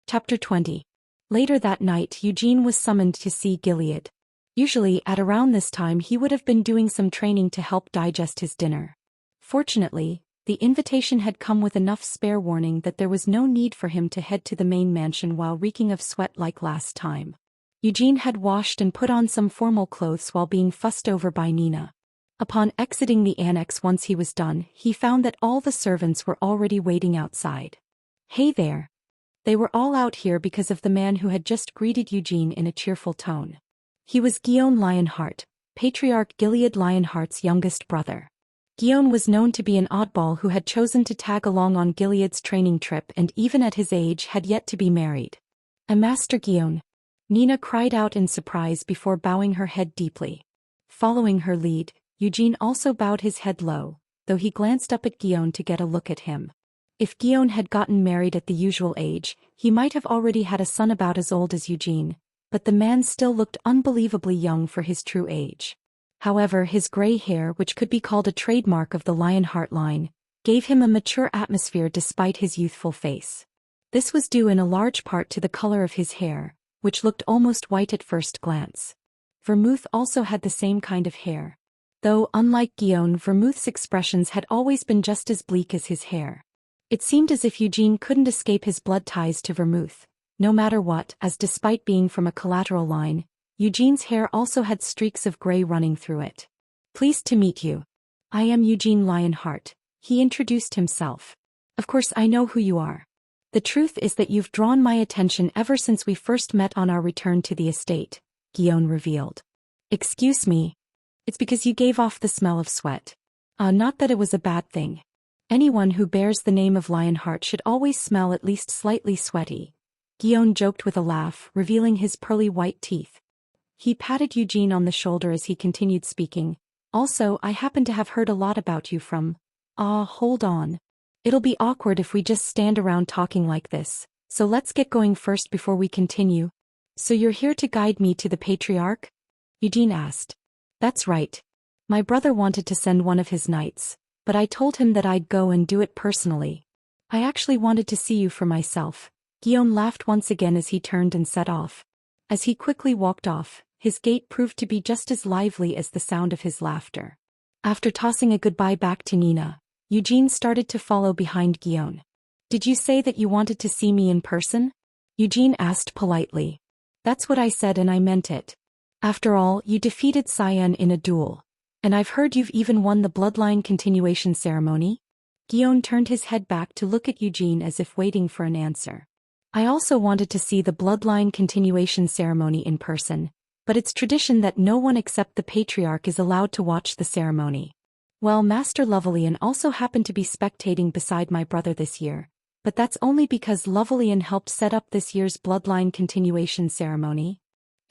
Chapter 20. Later that night Eugene was summoned to see Gilead. Usually at around this time he would have been doing some training to help digest his dinner. Fortunately, the invitation had come with enough spare warning that there was no need for him to head to the main mansion while reeking of sweat like last time. Eugene had washed and put on some formal clothes while being fussed over by Nina. Upon exiting the annex once he was done, he found that all the servants were already waiting outside. "Hey there." They were all out here because of the man who had just greeted Eugene in a cheerful tone. He was Guillaume Lionheart, Patriarch Gilead Lionheart's youngest brother. Guillaume was known to be an oddball who had chosen to tag along on Gilead's training trip and even at his age had yet to be married. "A Master Guillaume," Nina cried out in surprise before bowing her head deeply. Following her lead, Eugene also bowed his head low, though he glanced up at Guillaume to get a look at him. If Guillaume had gotten married at the usual age, he might have already had a son about as old as Eugene, but the man still looked unbelievably young for his true age. However, his gray hair, which could be called a trademark of the Lionheart line, gave him a mature atmosphere despite his youthful face. This was due in a large part to the color of his hair, which looked almost white at first glance. Vermouth also had the same kind of hair. Though, unlike Guillaume, Vermouth's expressions had always been just as bleak as his hair. It seemed as if Eugene couldn't escape his blood ties to Vermouth, no matter what, as despite being from a collateral line, Eugene's hair also had streaks of gray running through it. "Pleased to meet you. I am Eugene Lionheart," he introduced himself. "Of course I know who you are. The truth is that you've drawn my attention ever since we first met on our return to the estate," Guillaume revealed. "Excuse me. It's because you gave off the smell of sweat. Not that it was a bad thing. Anyone who bears the name of Lionheart should always smell at least slightly sweaty," Guillaume joked with a laugh, revealing his pearly white teeth. He patted Eugene on the shoulder as he continued speaking. "Also, I happen to have heard a lot about you from—" hold on. It'll be awkward if we just stand around talking like this, so let's get going first before we continue." "So you're here to guide me to the Patriarch?" Eugene asked. "That's right. My brother wanted to send one of his knights, but I told him that I'd go and do it personally. I actually wanted to see you for myself." Guillaume laughed once again as he turned and set off. As he quickly walked off, his gait proved to be just as lively as the sound of his laughter. After tossing a goodbye back to Nina, Eugene started to follow behind Guillaume. "Did you say that you wanted to see me in person?" Eugene asked politely. "That's what I said and I meant it. After all, you defeated Cyan in a duel. And I've heard you've even won the bloodline continuation ceremony?" Guillaume turned his head back to look at Eugene as if waiting for an answer. "I also wanted to see the bloodline continuation ceremony in person, but it's tradition that no one except the Patriarch is allowed to watch the ceremony. Well, Master Lovelian also happened to be spectating beside my brother this year, but that's only because Lovelian helped set up this year's bloodline continuation ceremony.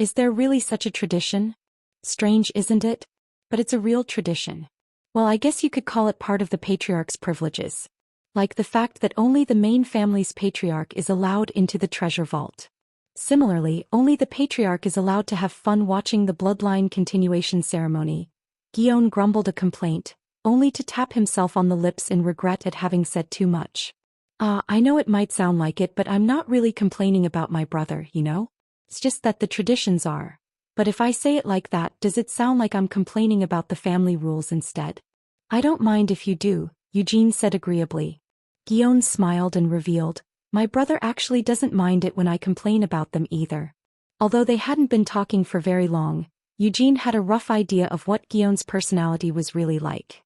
Is there really such a tradition? Strange, isn't it? But it's a real tradition. Well, I guess you could call it part of the Patriarch's privileges. Like the fact that only the main family's Patriarch is allowed into the treasure vault. Similarly, only the Patriarch is allowed to have fun watching the bloodline continuation ceremony." Guillaume grumbled a complaint, only to tap himself on the lips in regret at having said too much. I know it might sound like it, but I'm not really complaining about my brother, you know? It's just that the traditions are. But if I say it like that, does it sound like I'm complaining about the family rules instead?" "I don't mind if you do," Eugene said agreeably. Guillaume smiled and revealed, "My brother actually doesn't mind it when I complain about them either." Although they hadn't been talking for very long, Eugene had a rough idea of what Guillaume's personality was really like.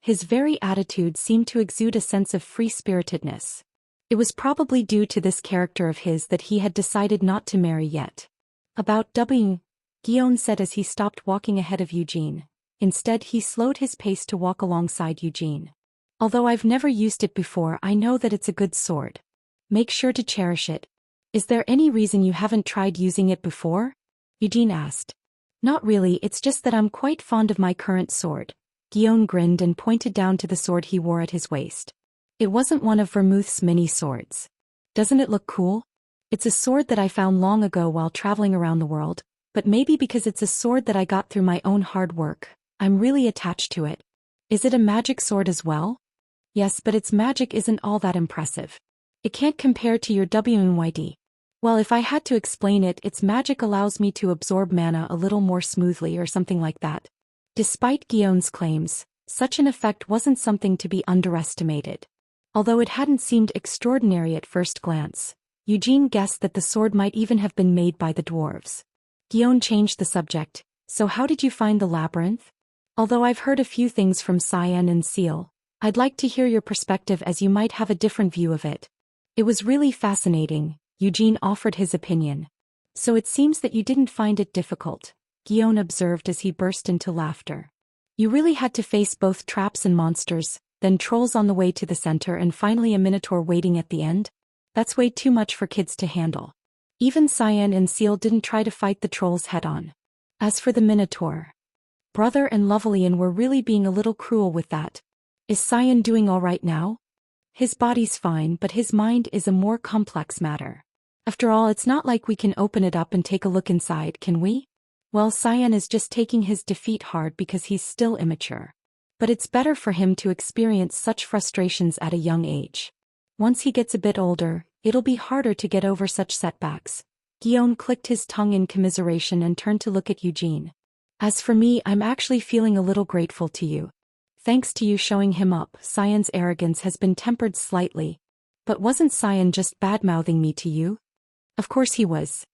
His very attitude seemed to exude a sense of free-spiritedness. It was probably due to this character of his that he had decided not to marry yet. "About W," Guillaume said as he stopped walking ahead of Eugene. Instead, he slowed his pace to walk alongside Eugene. "Although I've never used it before, I know that it's a good sword. Make sure to cherish it. Is there any reason you haven't tried using it before?" Eugene asked. "Not really, it's just that I'm quite fond of my current sword." Guillaume grinned and pointed down to the sword he wore at his waist. It wasn't one of Vermouth's mini swords. "Doesn't it look cool? It's a sword that I found long ago while traveling around the world, but maybe because it's a sword that I got through my own hard work, I'm really attached to it." "Is it a magic sword as well?" "Yes, but its magic isn't all that impressive. It can't compare to your WYD. Well, if I had to explain it, its magic allows me to absorb mana a little more smoothly or something like that. Despite Gion's claims, such an effect wasn't something to be underestimated. Although it hadn't seemed extraordinary at first glance, Eugene guessed that the sword might even have been made by the dwarves. Gion changed the subject. So how did you find the labyrinth? Although I've heard a few things from Cyan and Seal, I'd like to hear your perspective as you might have a different view of it. It was really fascinating, Eugene offered his opinion. So it seems that you didn't find it difficult, Gion observed as he burst into laughter. You really had to face both traps and monsters, then trolls on the way to the center and finally a minotaur waiting at the end? That's way too much for kids to handle. Even Cyan and Seal didn't try to fight the trolls head-on. As for the minotaur, Brother and Lovelian were really being a little cruel with that. Is Cyan doing all right now? His body's fine, but his mind is a more complex matter. After all, it's not like we can open it up and take a look inside, can we? Well, Cyan is just taking his defeat hard because he's still immature. But it's better for him to experience such frustrations at a young age. Once he gets a bit older, it'll be harder to get over such setbacks. Gion clicked his tongue in commiseration and turned to look at Eugene. As for me, I'm actually feeling a little grateful to you. Thanks to you showing him up, Cyan's arrogance has been tempered slightly. But wasn't Cyan just bad-mouthing me to you? Of course he was.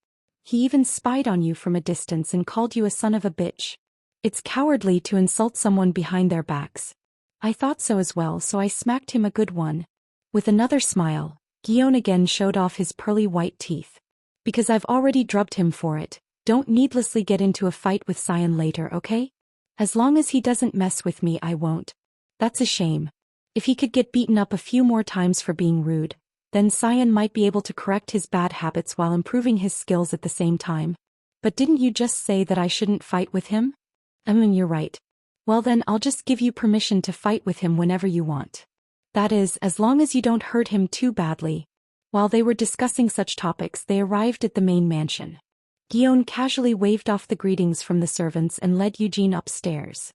He even spied on you from a distance and called you a son of a bitch. It's cowardly to insult someone behind their backs. I thought so as well, so I smacked him a good one. With another smile, Gion again showed off his pearly white teeth. Because I've already drubbed him for it, don't needlessly get into a fight with Cyan later, okay? As long as he doesn't mess with me, I won't. That's a shame. If he could get beaten up a few more times for being rude, then Cyan might be able to correct his bad habits while improving his skills at the same time. But didn't you just say that I shouldn't fight with him? You're right. Well then I'll just give you permission to fight with him whenever you want. That is, as long as you don't hurt him too badly. While they were discussing such topics, they arrived at the main mansion. Gion casually waved off the greetings from the servants and led Eugene upstairs.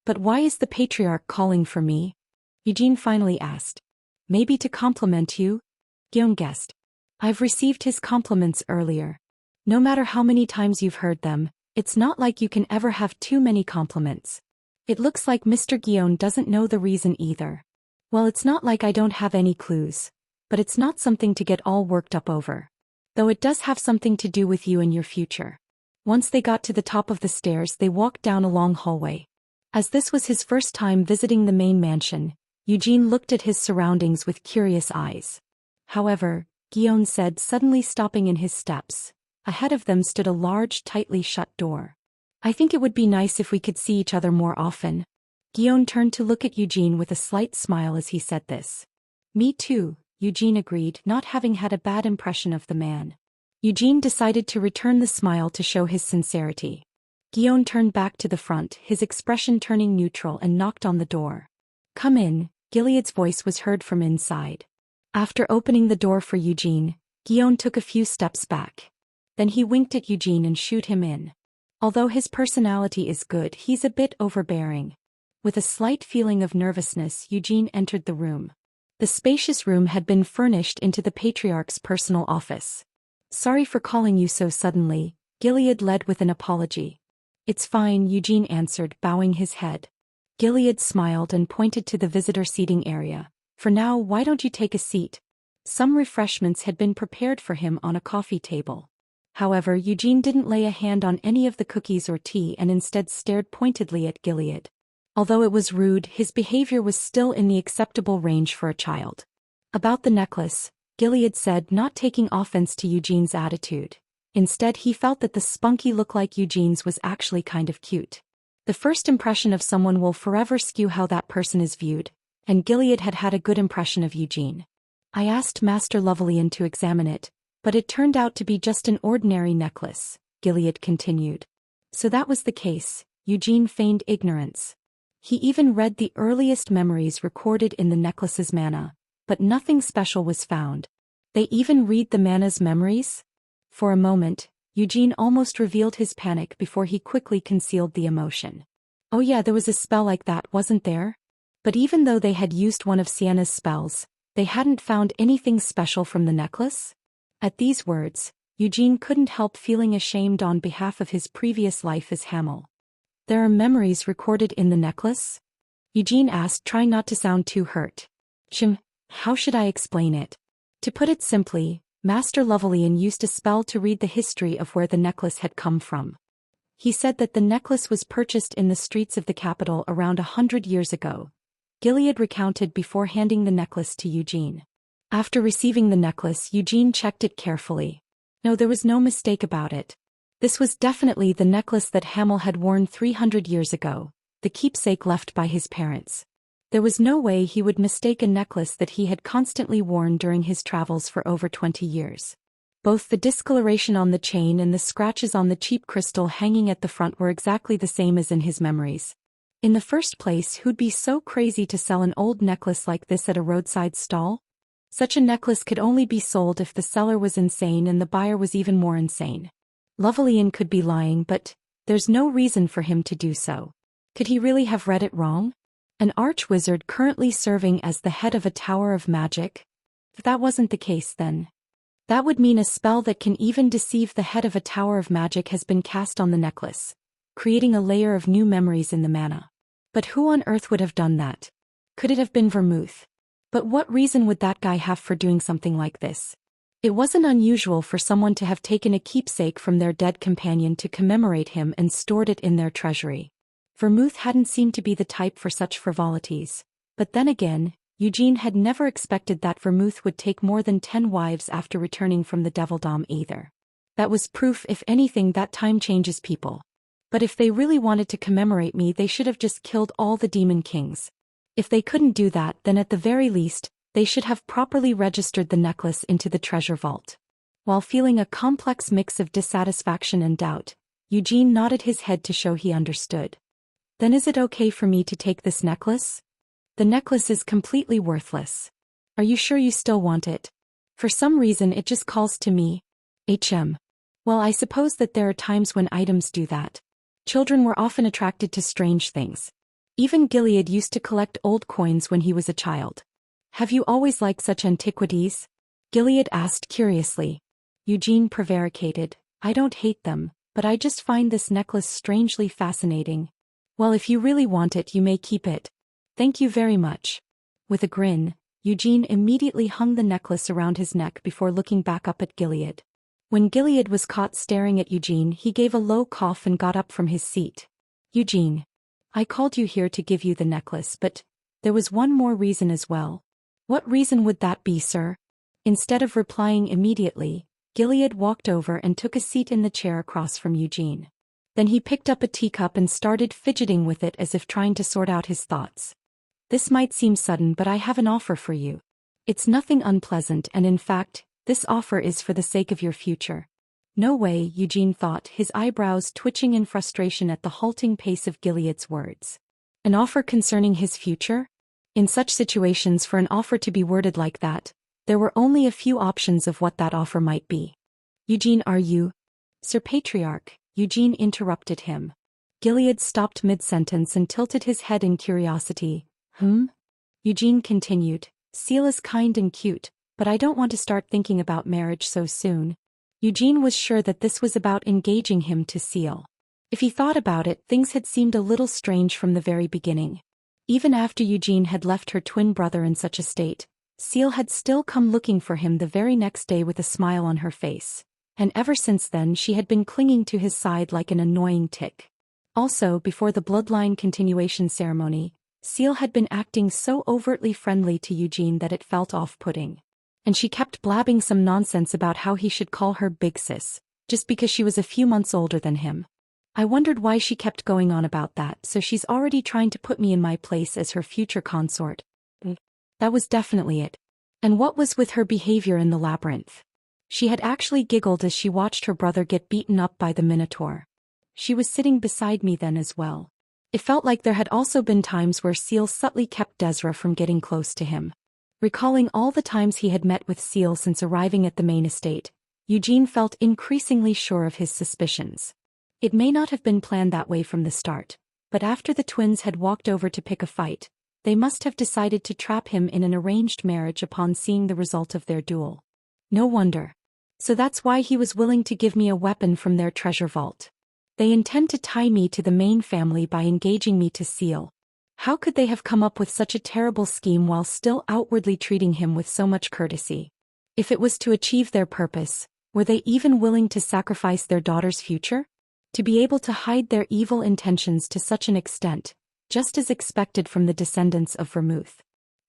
But why is the patriarch calling for me? Eugene finally asked. Maybe to compliment you? Gion guessed. I've received his compliments earlier. No matter how many times you've heard them, it's not like you can ever have too many compliments. It looks like Mr. Gion doesn't know the reason either. Well, it's not like I don't have any clues. But it's not something to get all worked up over. Though it does have something to do with you and your future. Once they got to the top of the stairs, they walked down a long hallway. As this was his first time visiting the main mansion, Eugene looked at his surroundings with curious eyes. However, Gion said, suddenly stopping in his steps. Ahead of them stood a large, tightly shut door. I think it would be nice if we could see each other more often. Gion turned to look at Eugene with a slight smile as he said this. Me too, Eugene agreed, not having had a bad impression of the man. Eugene decided to return the smile to show his sincerity. Gion turned back to the front, his expression turning neutral, and knocked on the door. Come in, Gilead's voice was heard from inside. After opening the door for Eugene, Gion took a few steps back. Then he winked at Eugene and shooed him in. Although his personality is good, he's a bit overbearing. With a slight feeling of nervousness, Eugene entered the room. The spacious room had been furnished into the patriarch's personal office. Sorry for calling you so suddenly, Gilead led with an apology. It's fine, Eugene answered, bowing his head. Gilead smiled and pointed to the visitor seating area. For now, why don't you take a seat? Some refreshments had been prepared for him on a coffee table. However, Eugene didn't lay a hand on any of the cookies or tea and instead stared pointedly at Gilead. Although it was rude, his behavior was still in the acceptable range for a child. About the necklace, Gilead said, not taking offense to Eugene's attitude. Instead, he felt that the spunky look like Eugene's was actually kind of cute. The first impression of someone will forever skew how that person is viewed, and Gilead had had a good impression of Eugene. I asked Master Lovelian to examine it, but it turned out to be just an ordinary necklace, Gilead continued. So that was the case, Eugene feigned ignorance. He even read the earliest memories recorded in the necklace's mana, but nothing special was found. They even read the mana's memories? For a moment, Eugene almost revealed his panic before he quickly concealed the emotion. Oh yeah, there was a spell like that, wasn't there? But even though they had used one of Sienna's spells, they hadn't found anything special from the necklace? At these words, Eugene couldn't help feeling ashamed on behalf of his previous life as Hamel. There are memories recorded in the necklace? Eugene asked, trying not to sound too hurt. How should I explain it? To put it simply, Master Lovelian used a spell to read the history of where the necklace had come from. He said that the necklace was purchased in the streets of the capital around 100 years ago. Gilead recounted before handing the necklace to Eugene. After receiving the necklace, Eugene checked it carefully. No, there was no mistake about it. This was definitely the necklace that Hamel had worn 300 years ago, the keepsake left by his parents. There was no way he would mistake a necklace that he had constantly worn during his travels for over 20 years. Both the discoloration on the chain and the scratches on the cheap crystal hanging at the front were exactly the same as in his memories. In the first place, who'd be so crazy to sell an old necklace like this at a roadside stall? Such a necklace could only be sold if the seller was insane and the buyer was even more insane. Lovelian could be lying, but there's no reason for him to do so. Could he really have read it wrong? An arch-wizard currently serving as the head of a tower of magic? If that wasn't the case, then that would mean a spell that can even deceive the head of a tower of magic has been cast on the necklace, creating a layer of new memories in the mana. But who on earth would have done that? Could it have been Vermouth? But what reason would that guy have for doing something like this? It wasn't unusual for someone to have taken a keepsake from their dead companion to commemorate him and stored it in their treasury. Vermouth hadn't seemed to be the type for such frivolities. But then again, Eugene had never expected that Vermouth would take more than 10 wives after returning from the Devildom either. That was proof, if anything, that time changes people. But if they really wanted to commemorate me, they should have just killed all the demon kings. If they couldn't do that, then at the very least, they should have properly registered the necklace into the treasure vault. While feeling a complex mix of dissatisfaction and doubt, Eugene nodded his head to show he understood. Then is it okay for me to take this necklace? The necklace is completely worthless. Are you sure you still want it? For some reason it just calls to me. Well, I suppose that there are times when items do that. Children were often attracted to strange things. Even Gilead used to collect old coins when he was a child. Have you always liked such antiquities? Gilead asked curiously. Eugene prevaricated. I don't hate them, but I just find this necklace strangely fascinating. Well, if you really want it, you may keep it. Thank you very much. With a grin, Eugene immediately hung the necklace around his neck before looking back up at Gilead. When Gilead was caught staring at Eugene, he gave a low cough and got up from his seat. Eugene, I called you here to give you the necklace, but there was one more reason as well. What reason would that be, sir? Instead of replying immediately, Gilead walked over and took a seat in the chair across from Eugene. Then he picked up a teacup and started fidgeting with it as if trying to sort out his thoughts. This might seem sudden, but I have an offer for you. It's nothing unpleasant, and in fact, this offer is for the sake of your future. No way, Eugene thought, his eyebrows twitching in frustration at the halting pace of Gilead's words. An offer concerning his future? In such situations, for an offer to be worded like that, there were only a few options of what that offer might be. Eugene, are you? Sir Patriarch, Eugene interrupted him. Gilead stopped mid-sentence and tilted his head in curiosity. Eugene continued, Seal is kind and cute, but I don't want to start thinking about marriage so soon. Eugene was sure that this was about engaging him to Seal. If he thought about it, things had seemed a little strange from the very beginning. Even after Eugene had left her twin brother in such a state, Seal had still come looking for him the very next day with a smile on her face. And ever since then she had been clinging to his side like an annoying tick. Also, before the bloodline continuation ceremony, Seal had been acting so overtly friendly to Eugene that it felt off-putting. And she kept blabbing some nonsense about how he should call her Big Sis, just because she was a few months older than him. I wondered why she kept going on about that, so she's already trying to put me in my place as her future consort. That was definitely it. And what was with her behavior in the labyrinth? She had actually giggled as she watched her brother get beaten up by the Minotaur. She was sitting beside me then as well. It felt like there had also been times where Seal subtly kept Desra from getting close to him. Recalling all the times he had met with Seal since arriving at the main estate, Eugene felt increasingly sure of his suspicions. It may not have been planned that way from the start, but after the twins had walked over to pick a fight, they must have decided to trap him in an arranged marriage upon seeing the result of their duel. No wonder. So that's why he was willing to give me a weapon from their treasure vault. They intend to tie me to the main family by engaging me to Seal. How could they have come up with such a terrible scheme while still outwardly treating him with so much courtesy? If it was to achieve their purpose, were they even willing to sacrifice their daughter's future? To be able to hide their evil intentions to such an extent, just as expected from the descendants of Vermouth.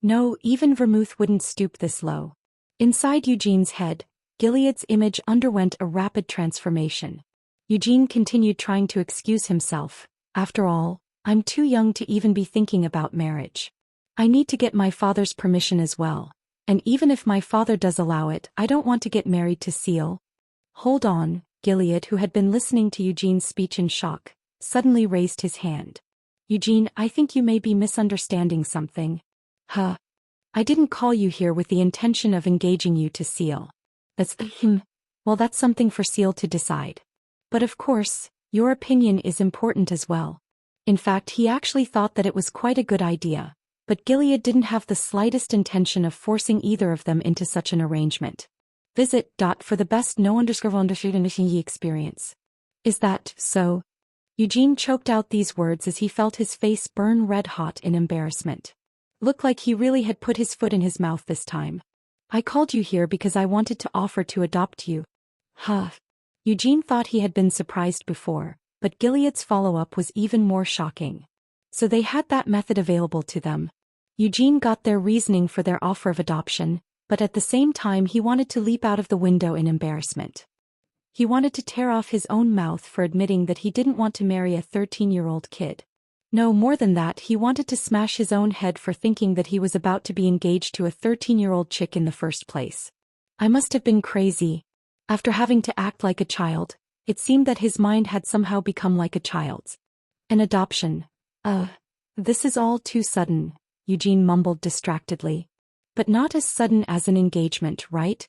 No, even Vermouth wouldn't stoop this low. Inside Eugene's head, Gilead's image underwent a rapid transformation. Eugene continued trying to excuse himself. After all, I'm too young to even be thinking about marriage. I need to get my father's permission as well. And even if my father does allow it, I don't want to get married to Seal. Hold on, Gilead, who had been listening to Eugene's speech in shock, suddenly raised his hand. Eugene, I think you may be misunderstanding something. Huh. I didn't call you here with the intention of engaging you to Seal. That's well, that's something for Seal to decide. But of course, your opinion is important as well. In fact, he actually thought that it was quite a good idea. But Gilead didn't have the slightest intention of forcing either of them into such an arrangement. Visit. For the best experience. Is that so? Eugene choked out these words as he felt his face burn red-hot in embarrassment. Looked like he really had put his foot in his mouth this time. I called you here because I wanted to offer to adopt you. Huh. Eugene thought he had been surprised before, but Gilead's follow-up was even more shocking. So they had that method available to them. Eugene got their reasoning for their offer of adoption, but at the same time he wanted to leap out of the window in embarrassment. He wanted to tear off his own mouth for admitting that he didn't want to marry a 13-year-old kid. No, more than that, he wanted to smash his own head for thinking that he was about to be engaged to a 13-year-old chick in the first place. I must have been crazy. After having to act like a child, it seemed that his mind had somehow become like a child's. An adoption. This is all too sudden, Eugene mumbled distractedly. But not as sudden as an engagement, right?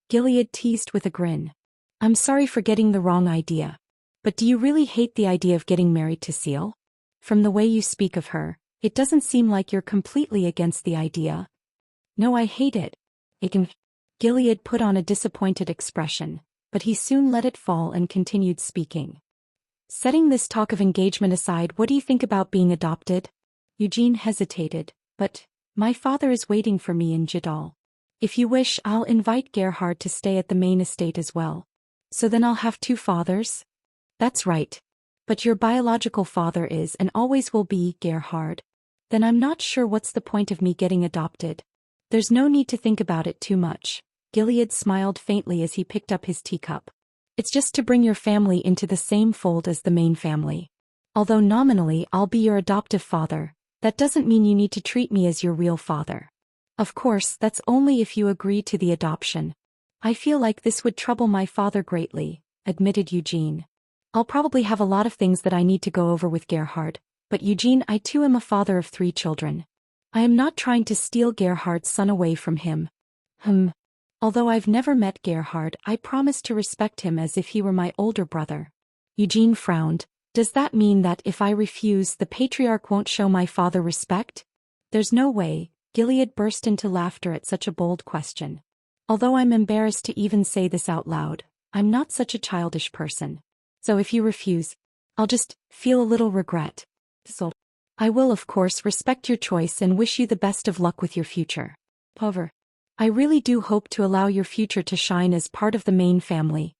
Gilead teased with a grin. I'm sorry for getting the wrong idea. But do you really hate the idea of getting married to Seal? From the way you speak of her, it doesn't seem like you're completely against the idea. No, I hate it. Gilead put on a disappointed expression, but he soon let it fall and continued speaking. Setting this talk of engagement aside, what do you think about being adopted? Eugene hesitated, but my father is waiting for me in Jidal. If you wish, I'll invite Gerhard to stay at the main estate as well. So then I'll have two fathers? That's right. But your biological father is and always will be Gerhard. Then I'm not sure what's the point of me getting adopted. There's no need to think about it too much. Gilead smiled faintly as he picked up his teacup. It's just to bring your family into the same fold as the main family. Although nominally I'll be your adoptive father, that doesn't mean you need to treat me as your real father. Of course, that's only if you agree to the adoption. I feel like this would trouble my father greatly, admitted Eugene. I'll probably have a lot of things that I need to go over with Gerhard, but Eugene, I too am a father of 3 children. I am not trying to steal Gerhard's son away from him. Although I've never met Gerhard, I promise to respect him as if he were my older brother. Eugene frowned. Does that mean that if I refuse, the patriarch won't show my father respect? There's no way. Gilead burst into laughter at such a bold question. Although I'm embarrassed to even say this out loud, I'm not such a childish person. So if you refuse, I'll just feel a little regret. So I will of course respect your choice and wish you the best of luck with your future. However, I really do hope to allow your future to shine as part of the main family.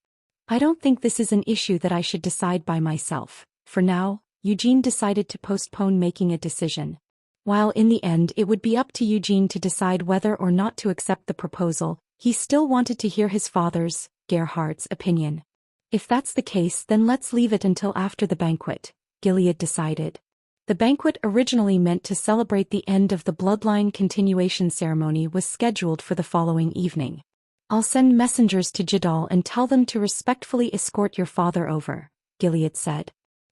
I don't think this is an issue that I should decide by myself. For now, Eugene decided to postpone making a decision. While in the end it would be up to Eugene to decide whether or not to accept the proposal, he still wanted to hear his father's, Gerhard's, opinion. If that's the case, then let's leave it until after the banquet, Gilead decided. The banquet, originally meant to celebrate the end of the bloodline continuation ceremony, was scheduled for the following evening. I'll send messengers to Jidal and tell them to respectfully escort your father over, Gilead said.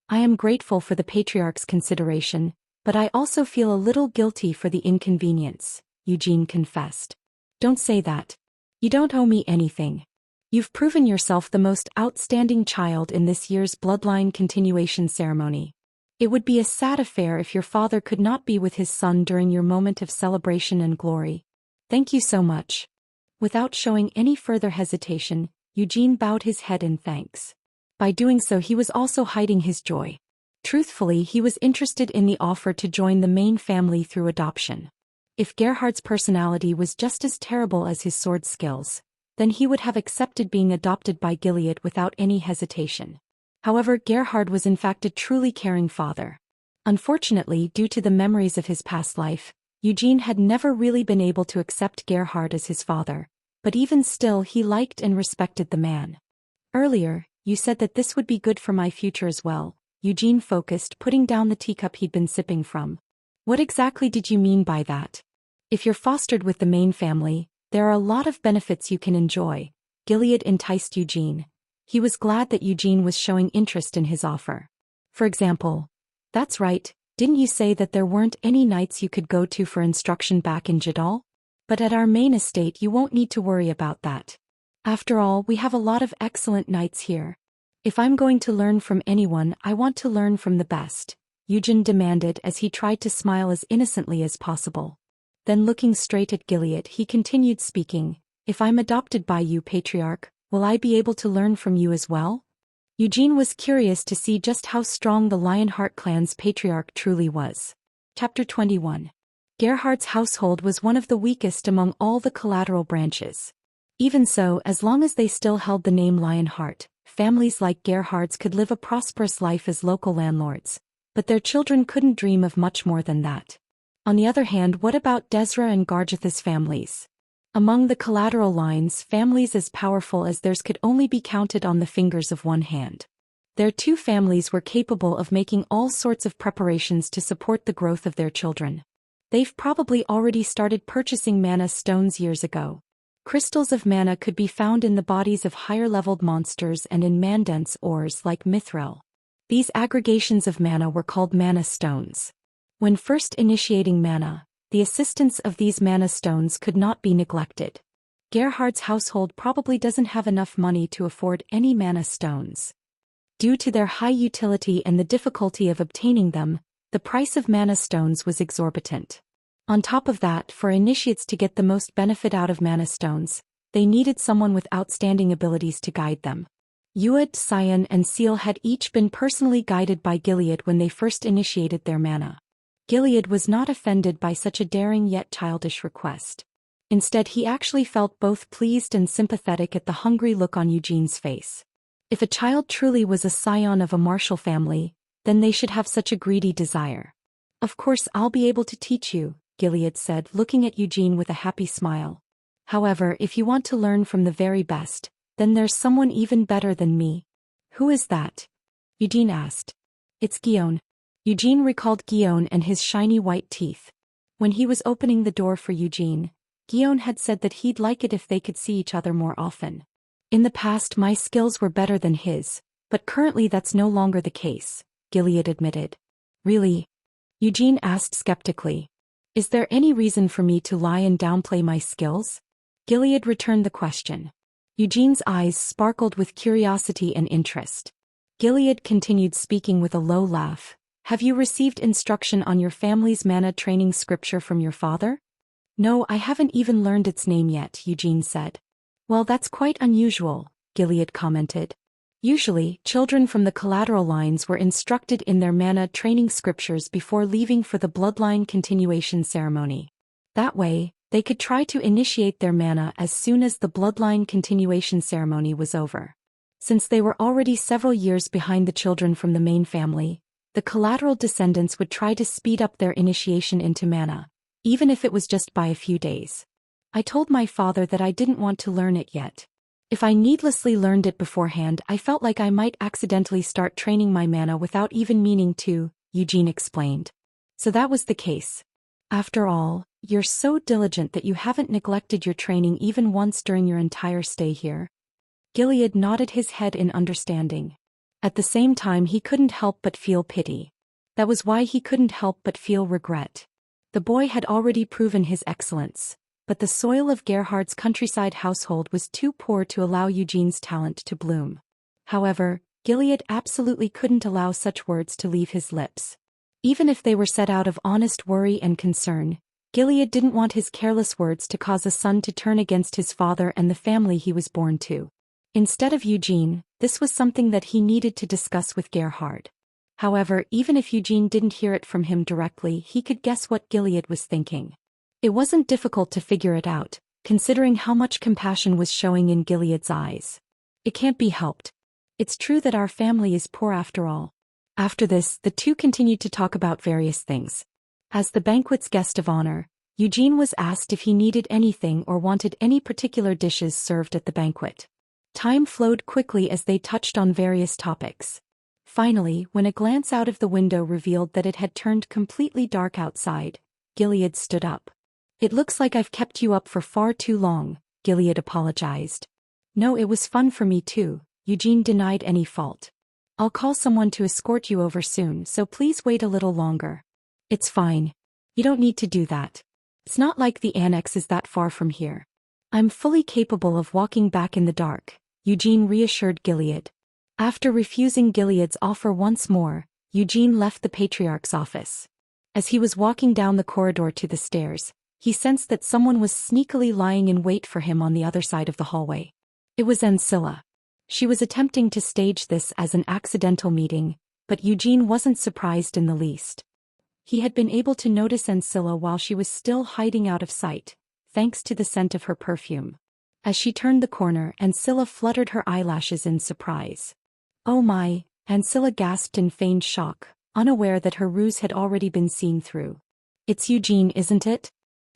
I am grateful for the patriarch's consideration, but I also feel a little guilty for the inconvenience, Eugene confessed. Don't say that. You don't owe me anything. You've proven yourself the most outstanding child in this year's bloodline continuation ceremony. It would be a sad affair if your father could not be with his son during your moment of celebration and glory. Thank you so much. Without showing any further hesitation, Eugene bowed his head in thanks. By doing so he was also hiding his joy. Truthfully, he was interested in the offer to join the main family through adoption. If Gerhard's personality was just as terrible as his sword skills, then he would have accepted being adopted by Gilead without any hesitation. However, Gerhard was in fact a truly caring father. Unfortunately, due to the memories of his past life, Eugene had never really been able to accept Gerhard as his father, but even still he liked and respected the man. Earlier, you said that this would be good for my future as well, Eugene focused, putting down the teacup he'd been sipping from. What exactly did you mean by that? If you're fostered with the main family, there are a lot of benefits you can enjoy, Gilead enticed Eugene. He was glad that Eugene was showing interest in his offer. For example, that's right, didn't you say that there weren't any nights you could go to for instruction back in Jadal? But at our main estate you won't need to worry about that. After all, we have a lot of excellent nights here. If I'm going to learn from anyone, I want to learn from the best, Eugene demanded as he tried to smile as innocently as possible. Then looking straight at Gilead he continued speaking, if I'm adopted by you, Patriarch, will I be able to learn from you as well? Eugene was curious to see just how strong the Lionheart clan's patriarch truly was. Chapter 21. Gerhard's household was one of the weakest among all the collateral branches. Even so, as long as they still held the name Lionheart, families like Gerhard's could live a prosperous life as local landlords, but their children couldn't dream of much more than that. On the other hand, what about Desra and Garjatha's families? Among the collateral lines, families as powerful as theirs could only be counted on the fingers of one hand. Their two families were capable of making all sorts of preparations to support the growth of their children. They've probably already started purchasing mana stones years ago. Crystals of mana could be found in the bodies of higher-leveled monsters and in man-dense ores like mithril. These aggregations of mana were called mana stones. When first initiating mana, the assistance of these mana stones could not be neglected. Gerhard's household probably doesn't have enough money to afford any mana stones. Due to their high utility and the difficulty of obtaining them, the price of mana stones was exorbitant. On top of that, for initiates to get the most benefit out of mana stones, they needed someone with outstanding abilities to guide them. Uad, Cyan and Seal had each been personally guided by Gilead when they first initiated their mana. Gilead was not offended by such a daring yet childish request. Instead, he actually felt both pleased and sympathetic at the hungry look on Eugene's face. If a child truly was a scion of a martial family, then they should have such a greedy desire. Of course, I'll be able to teach you, Gilead said, looking at Eugene with a happy smile. However, if you want to learn from the very best, then there's someone even better than me. Who is that? Eugene asked. It's Guion. Eugene recalled Guion and his shiny white teeth. When he was opening the door for Eugene, Guion had said that he'd like it if they could see each other more often. In the past, my skills were better than his, but currently that's no longer the case, Gilead admitted. Really? Eugene asked skeptically. Is there any reason for me to lie and downplay my skills? Gilead returned the question. Eugene's eyes sparkled with curiosity and interest. Gilead continued speaking with a low laugh. Have you received instruction on your family's mana training scripture from your father? No, I haven't even learned its name yet, Eugene said. Well, that's quite unusual, Gilead commented. Usually, children from the collateral lines were instructed in their mana training scriptures before leaving for the bloodline continuation ceremony. That way, they could try to initiate their mana as soon as the bloodline continuation ceremony was over. Since they were already several years behind the children from the main family, the collateral descendants would try to speed up their initiation into mana, even if it was just by a few days. I told my father that I didn't want to learn it yet. If I needlessly learned it beforehand, I felt like I might accidentally start training my mana without even meaning to, Eugene explained. So that was the case. After all, you're so diligent that you haven't neglected your training even once during your entire stay here. Gilead nodded his head in understanding. At the same time, he couldn't help but feel pity. That was why he couldn't help but feel regret. The boy had already proven his excellence, but the soil of Gerhard's countryside household was too poor to allow Eugene's talent to bloom. However, Gilead absolutely couldn't allow such words to leave his lips. Even if they were said out of honest worry and concern, Gilead didn't want his careless words to cause a son to turn against his father and the family he was born to. Instead of Eugene, this was something that he needed to discuss with Gerhard. However, even if Eugene didn't hear it from him directly, he could guess what Gilead was thinking. It wasn't difficult to figure it out, considering how much compassion was showing in Gilead's eyes. It can't be helped. It's true that our family is poor after all. After this, the two continued to talk about various things. As the banquet's guest of honor, Eugene was asked if he needed anything or wanted any particular dishes served at the banquet. Time flowed quickly as they touched on various topics. Finally, when a glance out of the window revealed that it had turned completely dark outside, Gilead stood up. "It looks like I've kept you up for far too long," Gilead apologized. "No, it was fun for me too," Eugene denied any fault. "I'll call someone to escort you over soon, so please wait a little longer." "It's fine. You don't need to do that. It's not like the annex is that far from here. I'm fully capable of walking back in the dark," Eugene reassured Gilead. After refusing Gilead's offer once more, Eugene left the patriarch's office. As he was walking down the corridor to the stairs, he sensed that someone was sneakily lying in wait for him on the other side of the hallway. It was Ancilla. She was attempting to stage this as an accidental meeting, but Eugene wasn't surprised in the least. He had been able to notice Ancilla while she was still hiding out of sight, thanks to the scent of her perfume. As she turned the corner, Ancilla fluttered her eyelashes in surprise. "Oh my," Ancilla gasped in feigned shock, unaware that her ruse had already been seen through. "It's Eugene, isn't it?"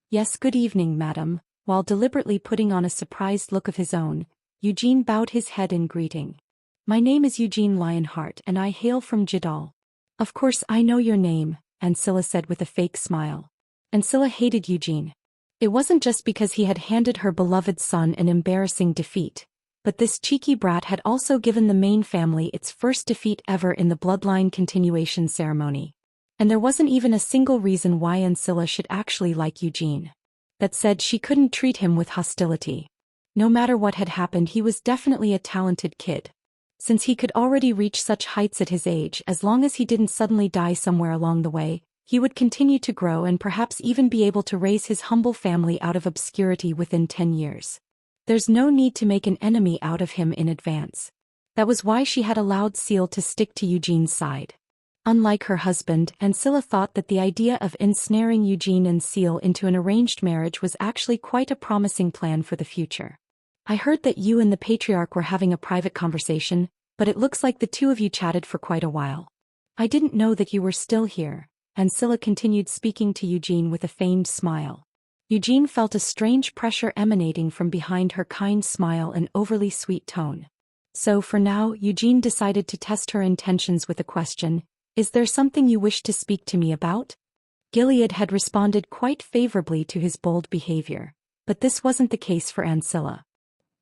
"Yes, good evening, madam." While deliberately putting on a surprised look of his own, Eugene bowed his head in greeting. "My name is Eugene Lionheart and I hail from Jidal." "Of course I know your name," Ancilla said with a fake smile. Ancilla hated Eugene. It wasn't just because he had handed her beloved son an embarrassing defeat, but this cheeky brat had also given the main family its first defeat ever in the bloodline continuation ceremony. And there wasn't even a single reason why Ancilla should actually like Eugene. That said, she couldn't treat him with hostility. No matter what had happened, he was definitely a talented kid. Since he could already reach such heights at his age, as long as he didn't suddenly die somewhere along the way, he would continue to grow and perhaps even be able to raise his humble family out of obscurity within 10 years. There's no need to make an enemy out of him in advance. That was why she had allowed Seal to stick to Eugene's side. Unlike her husband, Ancilla thought that the idea of ensnaring Eugene and Seal into an arranged marriage was actually quite a promising plan for the future. "I heard that you and the patriarch were having a private conversation, but it looks like the two of you chatted for quite a while. I didn't know that you were still here," Ancilla continued, speaking to Eugene with a feigned smile. Eugene felt a strange pressure emanating from behind her kind smile and overly sweet tone. So for now, Eugene decided to test her intentions with a question: "Is there something you wish to speak to me about?" Gilead had responded quite favorably to his bold behavior, but this wasn't the case for Ancilla.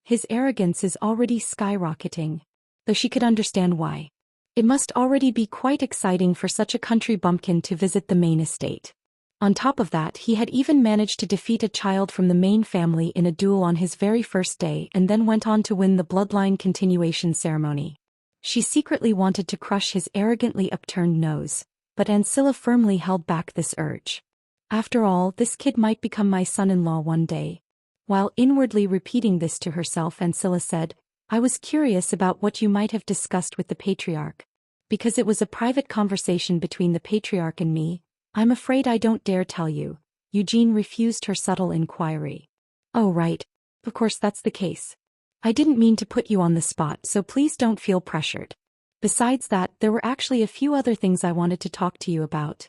His arrogance is already skyrocketing, though she could understand why. It must already be quite exciting for such a country bumpkin to visit the main estate. On top of that, he had even managed to defeat a child from the main family in a duel on his very first day and then went on to win the bloodline continuation ceremony. She secretly wanted to crush his arrogantly upturned nose, but Ancilla firmly held back this urge. "After all, this kid might become my son-in-law one day." While inwardly repeating this to herself, Ancilla said, "I was curious about what you might have discussed with the patriarch. Because it was a private conversation between the patriarch and me, I'm afraid I don't dare tell you." Eugene refused her subtle inquiry. "Oh right. Of course that's the case. I didn't mean to put you on the spot, so please don't feel pressured. Besides that, there were actually a few other things I wanted to talk to you about."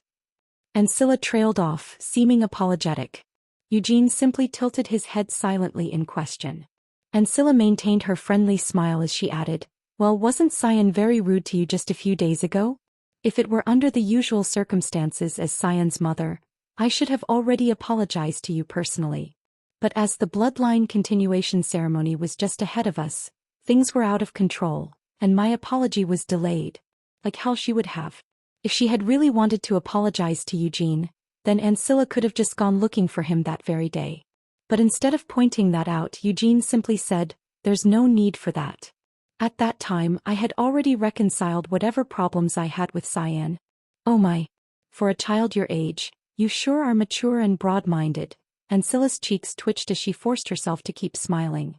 Ancilla trailed off, seeming apologetic. Eugene simply tilted his head silently in question. Ancilla maintained her friendly smile as she added, "Well, wasn't Cyan very rude to you just a few days ago? If it were under the usual circumstances as Cyan's mother, I should have already apologized to you personally. But as the bloodline continuation ceremony was just ahead of us, things were out of control, and my apology was delayed. Like hell she would have. If she had really wanted to apologize to Eugene, then Ancilla could have just gone looking for him that very day. But instead of pointing that out, Eugene simply said, "There's no need for that. At that time, I had already reconciled whatever problems I had with Cyan." "Oh my. For a child your age, you sure are mature and broad-minded." Ancilla's cheeks twitched as she forced herself to keep smiling.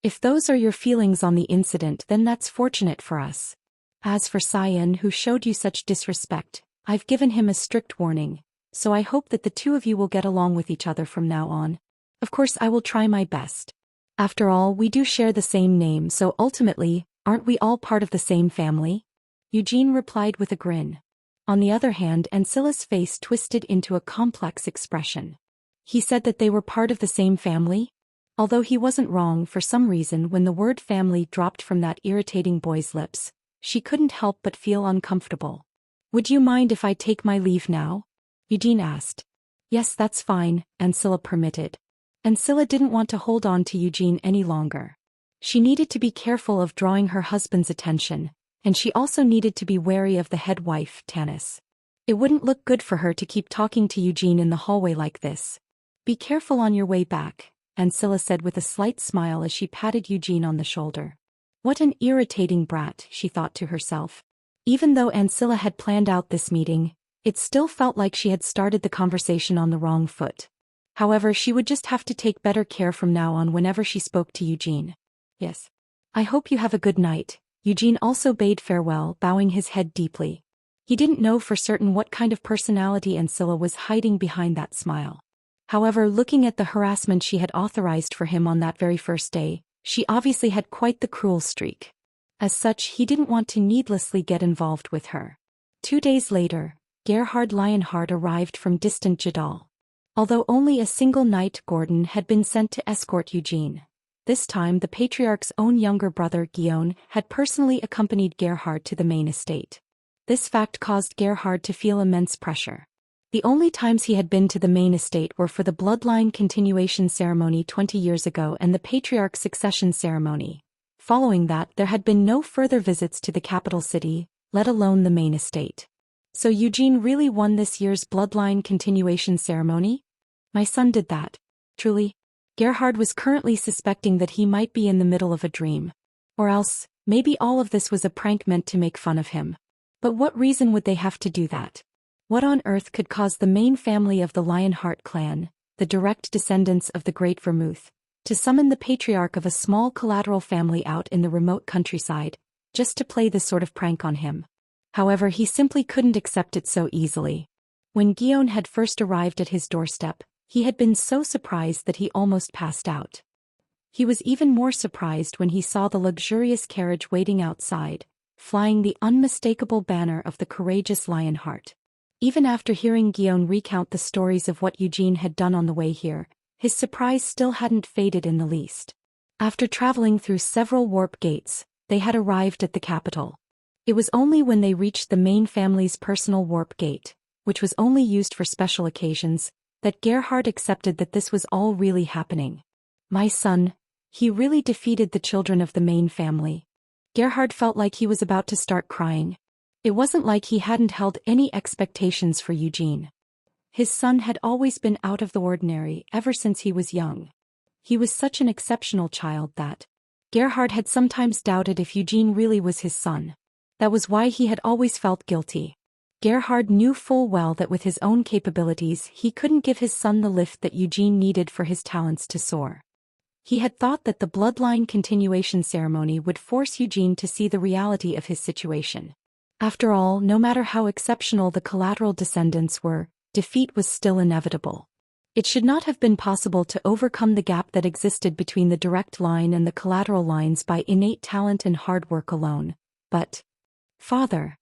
If those are your feelings on the incident, then that's fortunate for us. As for Cyan, who showed you such disrespect, I've given him a strict warning, so I hope that the two of you will get along with each other from now on. Of course, I will try my best. After all, we do share the same name, so ultimately, aren't we all part of the same family? Eugene replied with a grin. On the other hand, Ancilla's face twisted into a complex expression. He said that they were part of the same family? Although he wasn't wrong, for some reason when the word family dropped from that irritating boy's lips, she couldn't help but feel uncomfortable. Would you mind if I take my leave now? Eugene asked. Yes, that's fine, Ancilla permitted. Ancilla didn't want to hold on to Eugene any longer. She needed to be careful of drawing her husband's attention, and she also needed to be wary of the head wife, Tanis. It wouldn't look good for her to keep talking to Eugene in the hallway like this. Be careful on your way back, Ancilla said with a slight smile as she patted Eugene on the shoulder. What an irritating brat, she thought to herself. Even though Ancilla had planned out this meeting, it still felt like she had started the conversation on the wrong foot. However, she would just have to take better care from now on whenever she spoke to Eugene. Yes. I hope you have a good night. Eugene also bade farewell, bowing his head deeply. He didn't know for certain what kind of personality Ancilla was hiding behind that smile. However, looking at the harassment she had authorized for him on that very first day, she obviously had quite the cruel streak. As such, he didn't want to needlessly get involved with her. 2 days later, Gerhard Lionheart arrived from distant Jadal. Although only a single knight, Gordon, had been sent to escort Eugene. This time the patriarch's own younger brother, Guillaume, had personally accompanied Gerhard to the main estate. This fact caused Gerhard to feel immense pressure. The only times he had been to the main estate were for the bloodline continuation ceremony 20 years ago and the patriarch's succession ceremony. Following that, there had been no further visits to the capital city, let alone the main estate. So Eugene really won this year's bloodline continuation ceremony? My son did that. Truly? Gerhard was currently suspecting that he might be in the middle of a dream. Or else, maybe all of this was a prank meant to make fun of him. But what reason would they have to do that? What on earth could cause the main family of the Lionheart clan, the direct descendants of the Great Vermouth, to summon the patriarch of a small collateral family out in the remote countryside, just to play this sort of prank on him? However, he simply couldn't accept it so easily. When Guillaume had first arrived at his doorstep, he had been so surprised that he almost passed out. He was even more surprised when he saw the luxurious carriage waiting outside, flying the unmistakable banner of the courageous Lionheart. Even after hearing Guillaume recount the stories of what Eugene had done on the way here, his surprise still hadn't faded in the least. After traveling through several warp gates, they had arrived at the capital. It was only when they reached the main family's personal warp gate, which was only used for special occasions, that Gerhard accepted that this was all really happening. My son, he really defeated the children of the main family. Gerhard felt like he was about to start crying. It wasn't like he hadn't held any expectations for Eugene. His son had always been out of the ordinary ever since he was young. He was such an exceptional child that Gerhard had sometimes doubted if Eugene really was his son. That was why he had always felt guilty. Gerhard knew full well that with his own capabilities he couldn't give his son the lift that Eugene needed for his talents to soar. He had thought that the bloodline continuation ceremony would force Eugene to see the reality of his situation. After all, no matter how exceptional the collateral descendants were, defeat was still inevitable. It should not have been possible to overcome the gap that existed between the direct line and the collateral lines by innate talent and hard work alone. But, Father.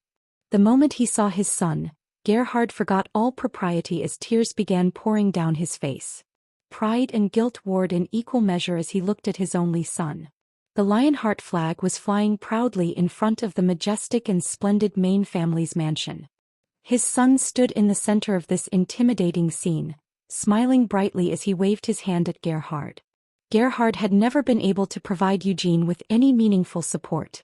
The moment he saw his son, Gerhard forgot all propriety as tears began pouring down his face. Pride and guilt warred in equal measure as he looked at his only son. The Lionheart flag was flying proudly in front of the majestic and splendid main family's mansion. His son stood in the center of this intimidating scene, smiling brightly as he waved his hand at Gerhard. Gerhard had never been able to provide Eugene with any meaningful support.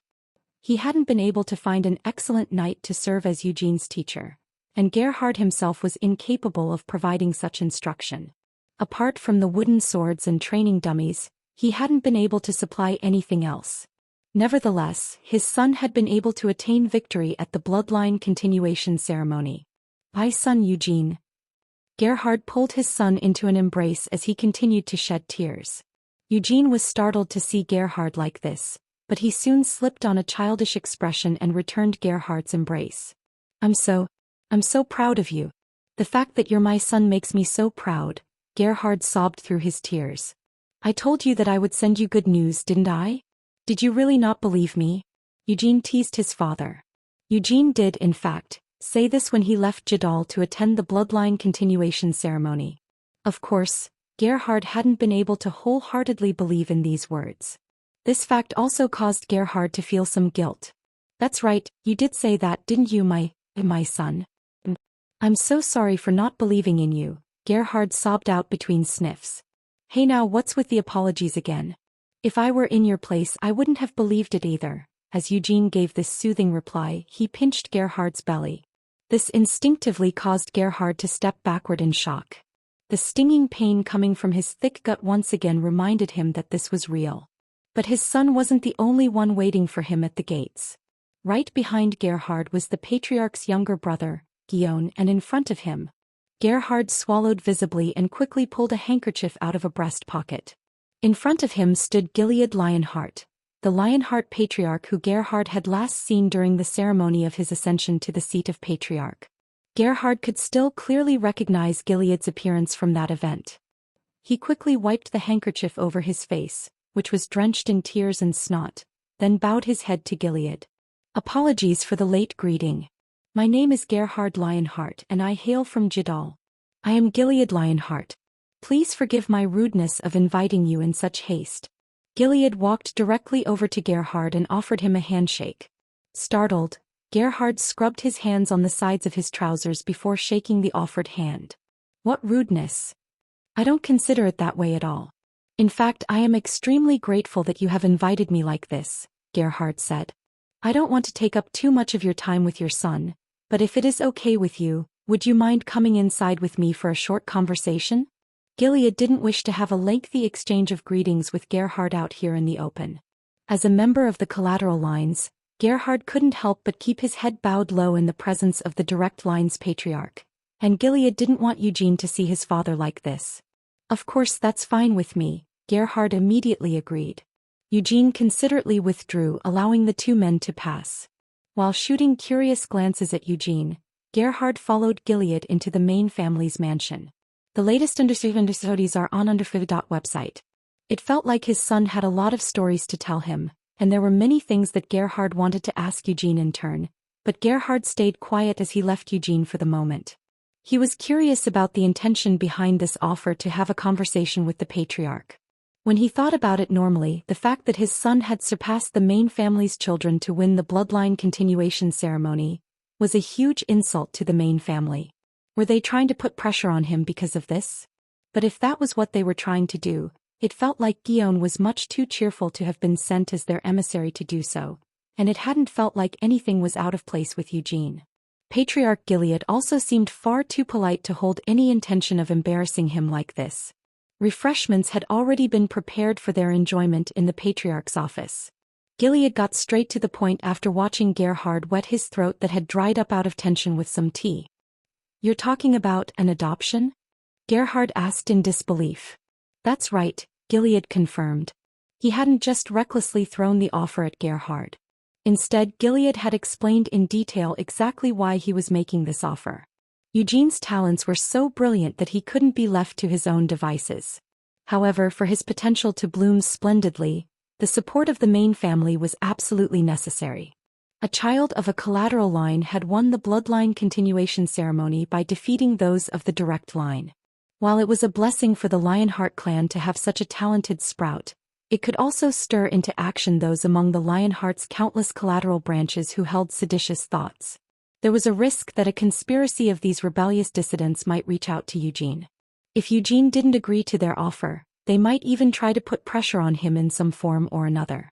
He hadn't been able to find an excellent knight to serve as Eugene's teacher, and Gerhard himself was incapable of providing such instruction. Apart from the wooden swords and training dummies, he hadn't been able to supply anything else. Nevertheless, his son had been able to attain victory at the bloodline continuation ceremony. My son Eugene. Gerhard pulled his son into an embrace as he continued to shed tears. Eugene was startled to see Gerhard like this, but he soon slipped on a childish expression and returned Gerhard's embrace. I'm so proud of you. The fact that you're my son makes me so proud, Gerhard sobbed through his tears. I told you that I would send you good news, didn't I? Did you really not believe me? Eugene teased his father. Eugene did, in fact, say this when he left Jadal to attend the bloodline continuation ceremony. Of course, Gerhard hadn't been able to wholeheartedly believe in these words. This fact also caused Gerhard to feel some guilt. That's right, you did say that, didn't you, my son? I'm so sorry for not believing in you, Gerhard sobbed out between sniffs. Hey now, what's with the apologies again? If I were in your place I wouldn't have believed it either. As Eugene gave this soothing reply, he pinched Gerhard's belly. This instinctively caused Gerhard to step backward in shock. The stinging pain coming from his thick gut once again reminded him that this was real. But his son wasn't the only one waiting for him at the gates. Right behind Gerhard was the patriarch's younger brother, Guillaume, and in front of him. Gerhard swallowed visibly and quickly pulled a handkerchief out of a breast pocket. In front of him stood Gilead Lionheart, the Lionheart patriarch who Gerhard had last seen during the ceremony of his ascension to the seat of patriarch. Gerhard could still clearly recognize Gilead's appearance from that event. He quickly wiped the handkerchief over his face, which was drenched in tears and snot, then bowed his head to Gilead. Apologies for the late greeting. My name is Gerhard Lionheart and I hail from Jadal. I am Gilead Lionheart. Please forgive my rudeness of inviting you in such haste. Gilead walked directly over to Gerhard and offered him a handshake. Startled, Gerhard scrubbed his hands on the sides of his trousers before shaking the offered hand. What rudeness! I don't consider it that way at all. In fact, I am extremely grateful that you have invited me like this, Gerhard said. I don't want to take up too much of your time with your son, but if it is okay with you, would you mind coming inside with me for a short conversation? Gilead didn't wish to have a lengthy exchange of greetings with Gerhard out here in the open. As a member of the collateral lines, Gerhard couldn't help but keep his head bowed low in the presence of the direct line's patriarch, and Gilead didn't want Eugene to see his father like this. Of course, that's fine with me, Gerhard immediately agreed. Eugene considerately withdrew, allowing the two men to pass. While shooting curious glances at Eugene, Gerhard followed Gilead into the main family's mansion. The latest understudies are on underfiv.website. It felt like his son had a lot of stories to tell him, and there were many things that Gerhard wanted to ask Eugene in turn, but Gerhard stayed quiet as he left Eugene for the moment. He was curious about the intention behind this offer to have a conversation with the patriarch. When he thought about it normally, the fact that his son had surpassed the main family's children to win the bloodline continuation ceremony was a huge insult to the main family. Were they trying to put pressure on him because of this? But if that was what they were trying to do, it felt like Guillaume was much too cheerful to have been sent as their emissary to do so, and it hadn't felt like anything was out of place with Eugene. Patriarch Gilead also seemed far too polite to hold any intention of embarrassing him like this. Refreshments had already been prepared for their enjoyment in the patriarch's office. Gilead got straight to the point after watching Gerhard wet his throat that had dried up out of tension with some tea. You're talking about an adoption? Gerhard asked in disbelief. That's right, Gilead confirmed. He hadn't just recklessly thrown the offer at Gerhard. Instead, Gilead had explained in detail exactly why he was making this offer. Eugene's talents were so brilliant that he couldn't be left to his own devices. However, for his potential to bloom splendidly, the support of the main family was absolutely necessary. A child of a collateral line had won the bloodline continuation ceremony by defeating those of the direct line. While it was a blessing for the Lionheart clan to have such a talented sprout, it could also stir into action those among the Lionheart's countless collateral branches who held seditious thoughts. There was a risk that a conspiracy of these rebellious dissidents might reach out to Eugene. If Eugene didn't agree to their offer, they might even try to put pressure on him in some form or another.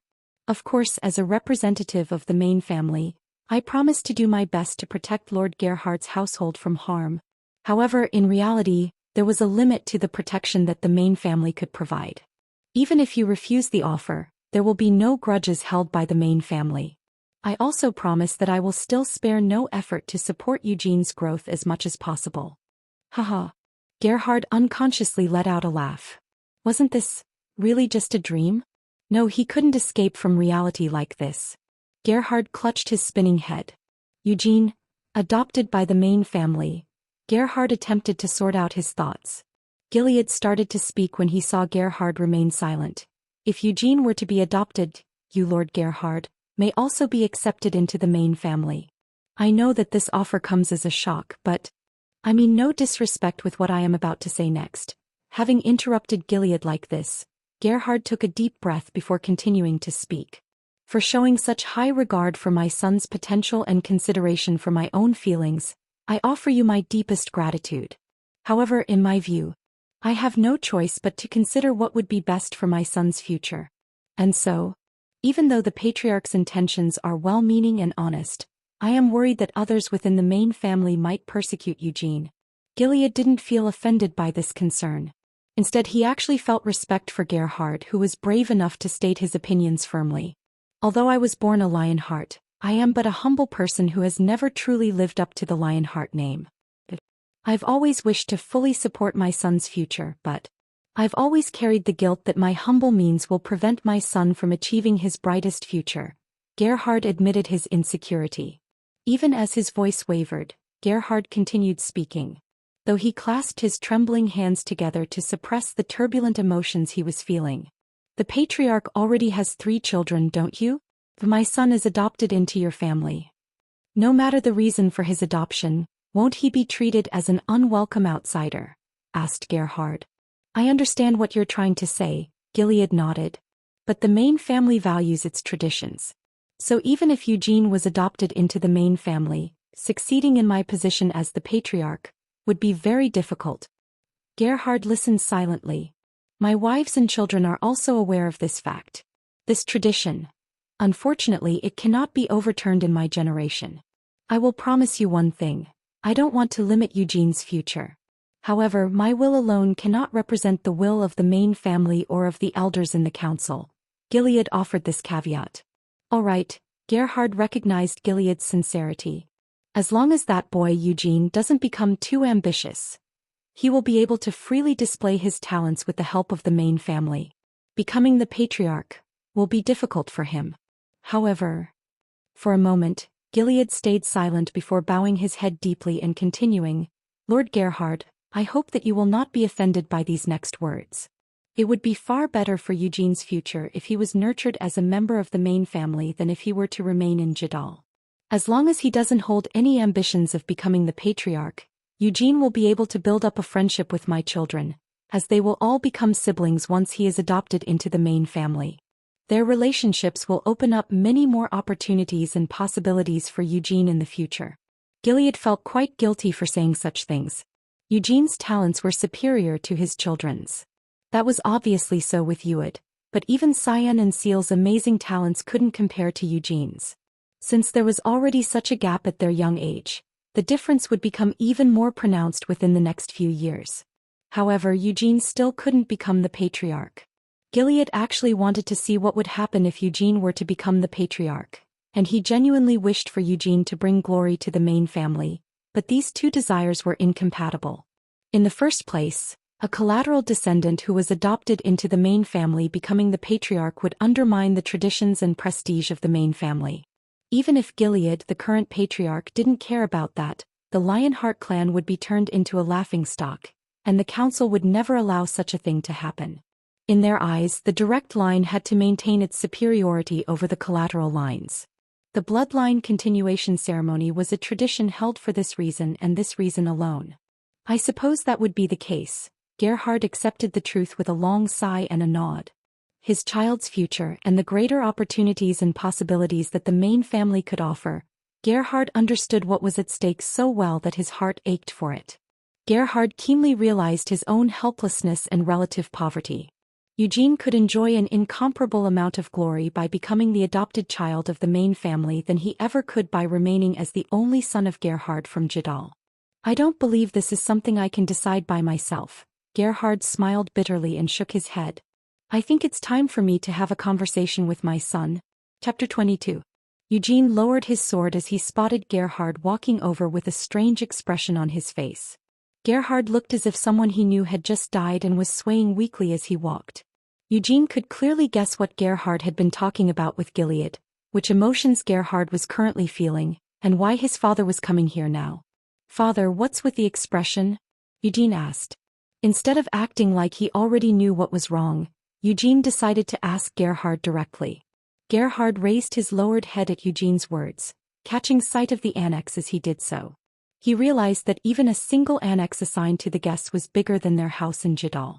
Of course, as a representative of the main family, I promised to do my best to protect Lord Gerhard's household from harm. However, in reality, there was a limit to the protection that the main family could provide. Even if you refuse the offer, there will be no grudges held by the main family. I also promise that I will still spare no effort to support Eugene's growth as much as possible. Haha. Gerhard unconsciously let out a laugh. Wasn't this really just a dream? No, he couldn't escape from reality like this. Gerhard clutched his spinning head. Eugene, adopted by the main family. Gerhard attempted to sort out his thoughts. Gilead started to speak when he saw Gerhard remain silent. If Eugene were to be adopted, you, Lord Gerhard, may also be accepted into the main family. I know that this offer comes as a shock, but I mean no disrespect with what I am about to say next. Having interrupted Gilead like this, Gerhard took a deep breath before continuing to speak. For showing such high regard for my son's potential and consideration for my own feelings, I offer you my deepest gratitude. However, in my view, I have no choice but to consider what would be best for my son's future. And so, even though the patriarch's intentions are well-meaning and honest, I am worried that others within the main family might persecute Eugene. Gilead didn't feel offended by this concern. Instead, he actually felt respect for Gerhard, who was brave enough to state his opinions firmly. Although I was born a Lionheart, I am but a humble person who has never truly lived up to the Lionheart name. I've always wished to fully support my son's future, but I've always carried the guilt that my humble means will prevent my son from achieving his brightest future. Gerhard admitted his insecurity. Even as his voice wavered, Gerhard continued speaking. Though he clasped his trembling hands together to suppress the turbulent emotions he was feeling. The patriarch already has 3 children, don't you? My son is adopted into your family. No matter the reason for his adoption, won't he be treated as an unwelcome outsider? Asked Gerhard. I understand what you're trying to say, Gilead nodded. But the main family values its traditions. So even if Eugene was adopted into the main family, succeeding in my position as the patriarch would be very difficult. Gerhard listened silently. My wives and children are also aware of this fact. This tradition. Unfortunately, it cannot be overturned in my generation. I will promise you one thing. I don't want to limit Eugene's future. However, my will alone cannot represent the will of the main family or of the elders in the council. Gilead offered this caveat. All right, Gerhard recognized Gilead's sincerity. As long as that boy Eugene doesn't become too ambitious, he will be able to freely display his talents with the help of the main family. Becoming the patriarch will be difficult for him. However, for a moment, Gilead stayed silent before bowing his head deeply and continuing, Lord Gerhard, I hope that you will not be offended by these next words. It would be far better for Eugene's future if he was nurtured as a member of the main family than if he were to remain in Jadal. As long as he doesn't hold any ambitions of becoming the patriarch, Eugene will be able to build up a friendship with my children, as they will all become siblings once he is adopted into the main family. Their relationships will open up many more opportunities and possibilities for Eugene in the future. Gilead felt quite guilty for saying such things. Eugene's talents were superior to his children's. That was obviously so with Euid, but even Cyan and Seal's amazing talents couldn't compare to Eugene's. Since there was already such a gap at their young age, the difference would become even more pronounced within the next few years. However, Eugene still couldn't become the patriarch. Gilead actually wanted to see what would happen if Eugene were to become the patriarch, and he genuinely wished for Eugene to bring glory to the main family, but these two desires were incompatible. In the first place, a collateral descendant who was adopted into the main family becoming the patriarch would undermine the traditions and prestige of the main family. Even if Gilead, the current patriarch, didn't care about that, the Lionheart clan would be turned into a laughingstock, and the council would never allow such a thing to happen. In their eyes, the direct line had to maintain its superiority over the collateral lines. The bloodline continuation ceremony was a tradition held for this reason and this reason alone. I suppose that would be the case. Gerhard accepted the truth with a long sigh and a nod. His child's future and the greater opportunities and possibilities that the main family could offer, Gerhard understood what was at stake so well that his heart ached for it. Gerhard keenly realized his own helplessness and relative poverty. Eugene could enjoy an incomparable amount of glory by becoming the adopted child of the main family than he ever could by remaining as the only son of Gerhard from Jadal. I don't believe this is something I can decide by myself. Gerhard smiled bitterly and shook his head. I think it's time for me to have a conversation with my son. Chapter 22. Eugene lowered his sword as he spotted Gerhard walking over with a strange expression on his face. Gerhard looked as if someone he knew had just died and was swaying weakly as he walked. Eugene could clearly guess what Gerhard had been talking about with Gilead, which emotions Gerhard was currently feeling, and why his father was coming here now. "Father, what's with the expression?" Eugene asked. Instead of acting like he already knew what was wrong, Eugene decided to ask Gerhard directly. Gerhard raised his lowered head at Eugene's words, catching sight of the annex as he did so. He realized that even a single annex assigned to the guests was bigger than their house in Jadal.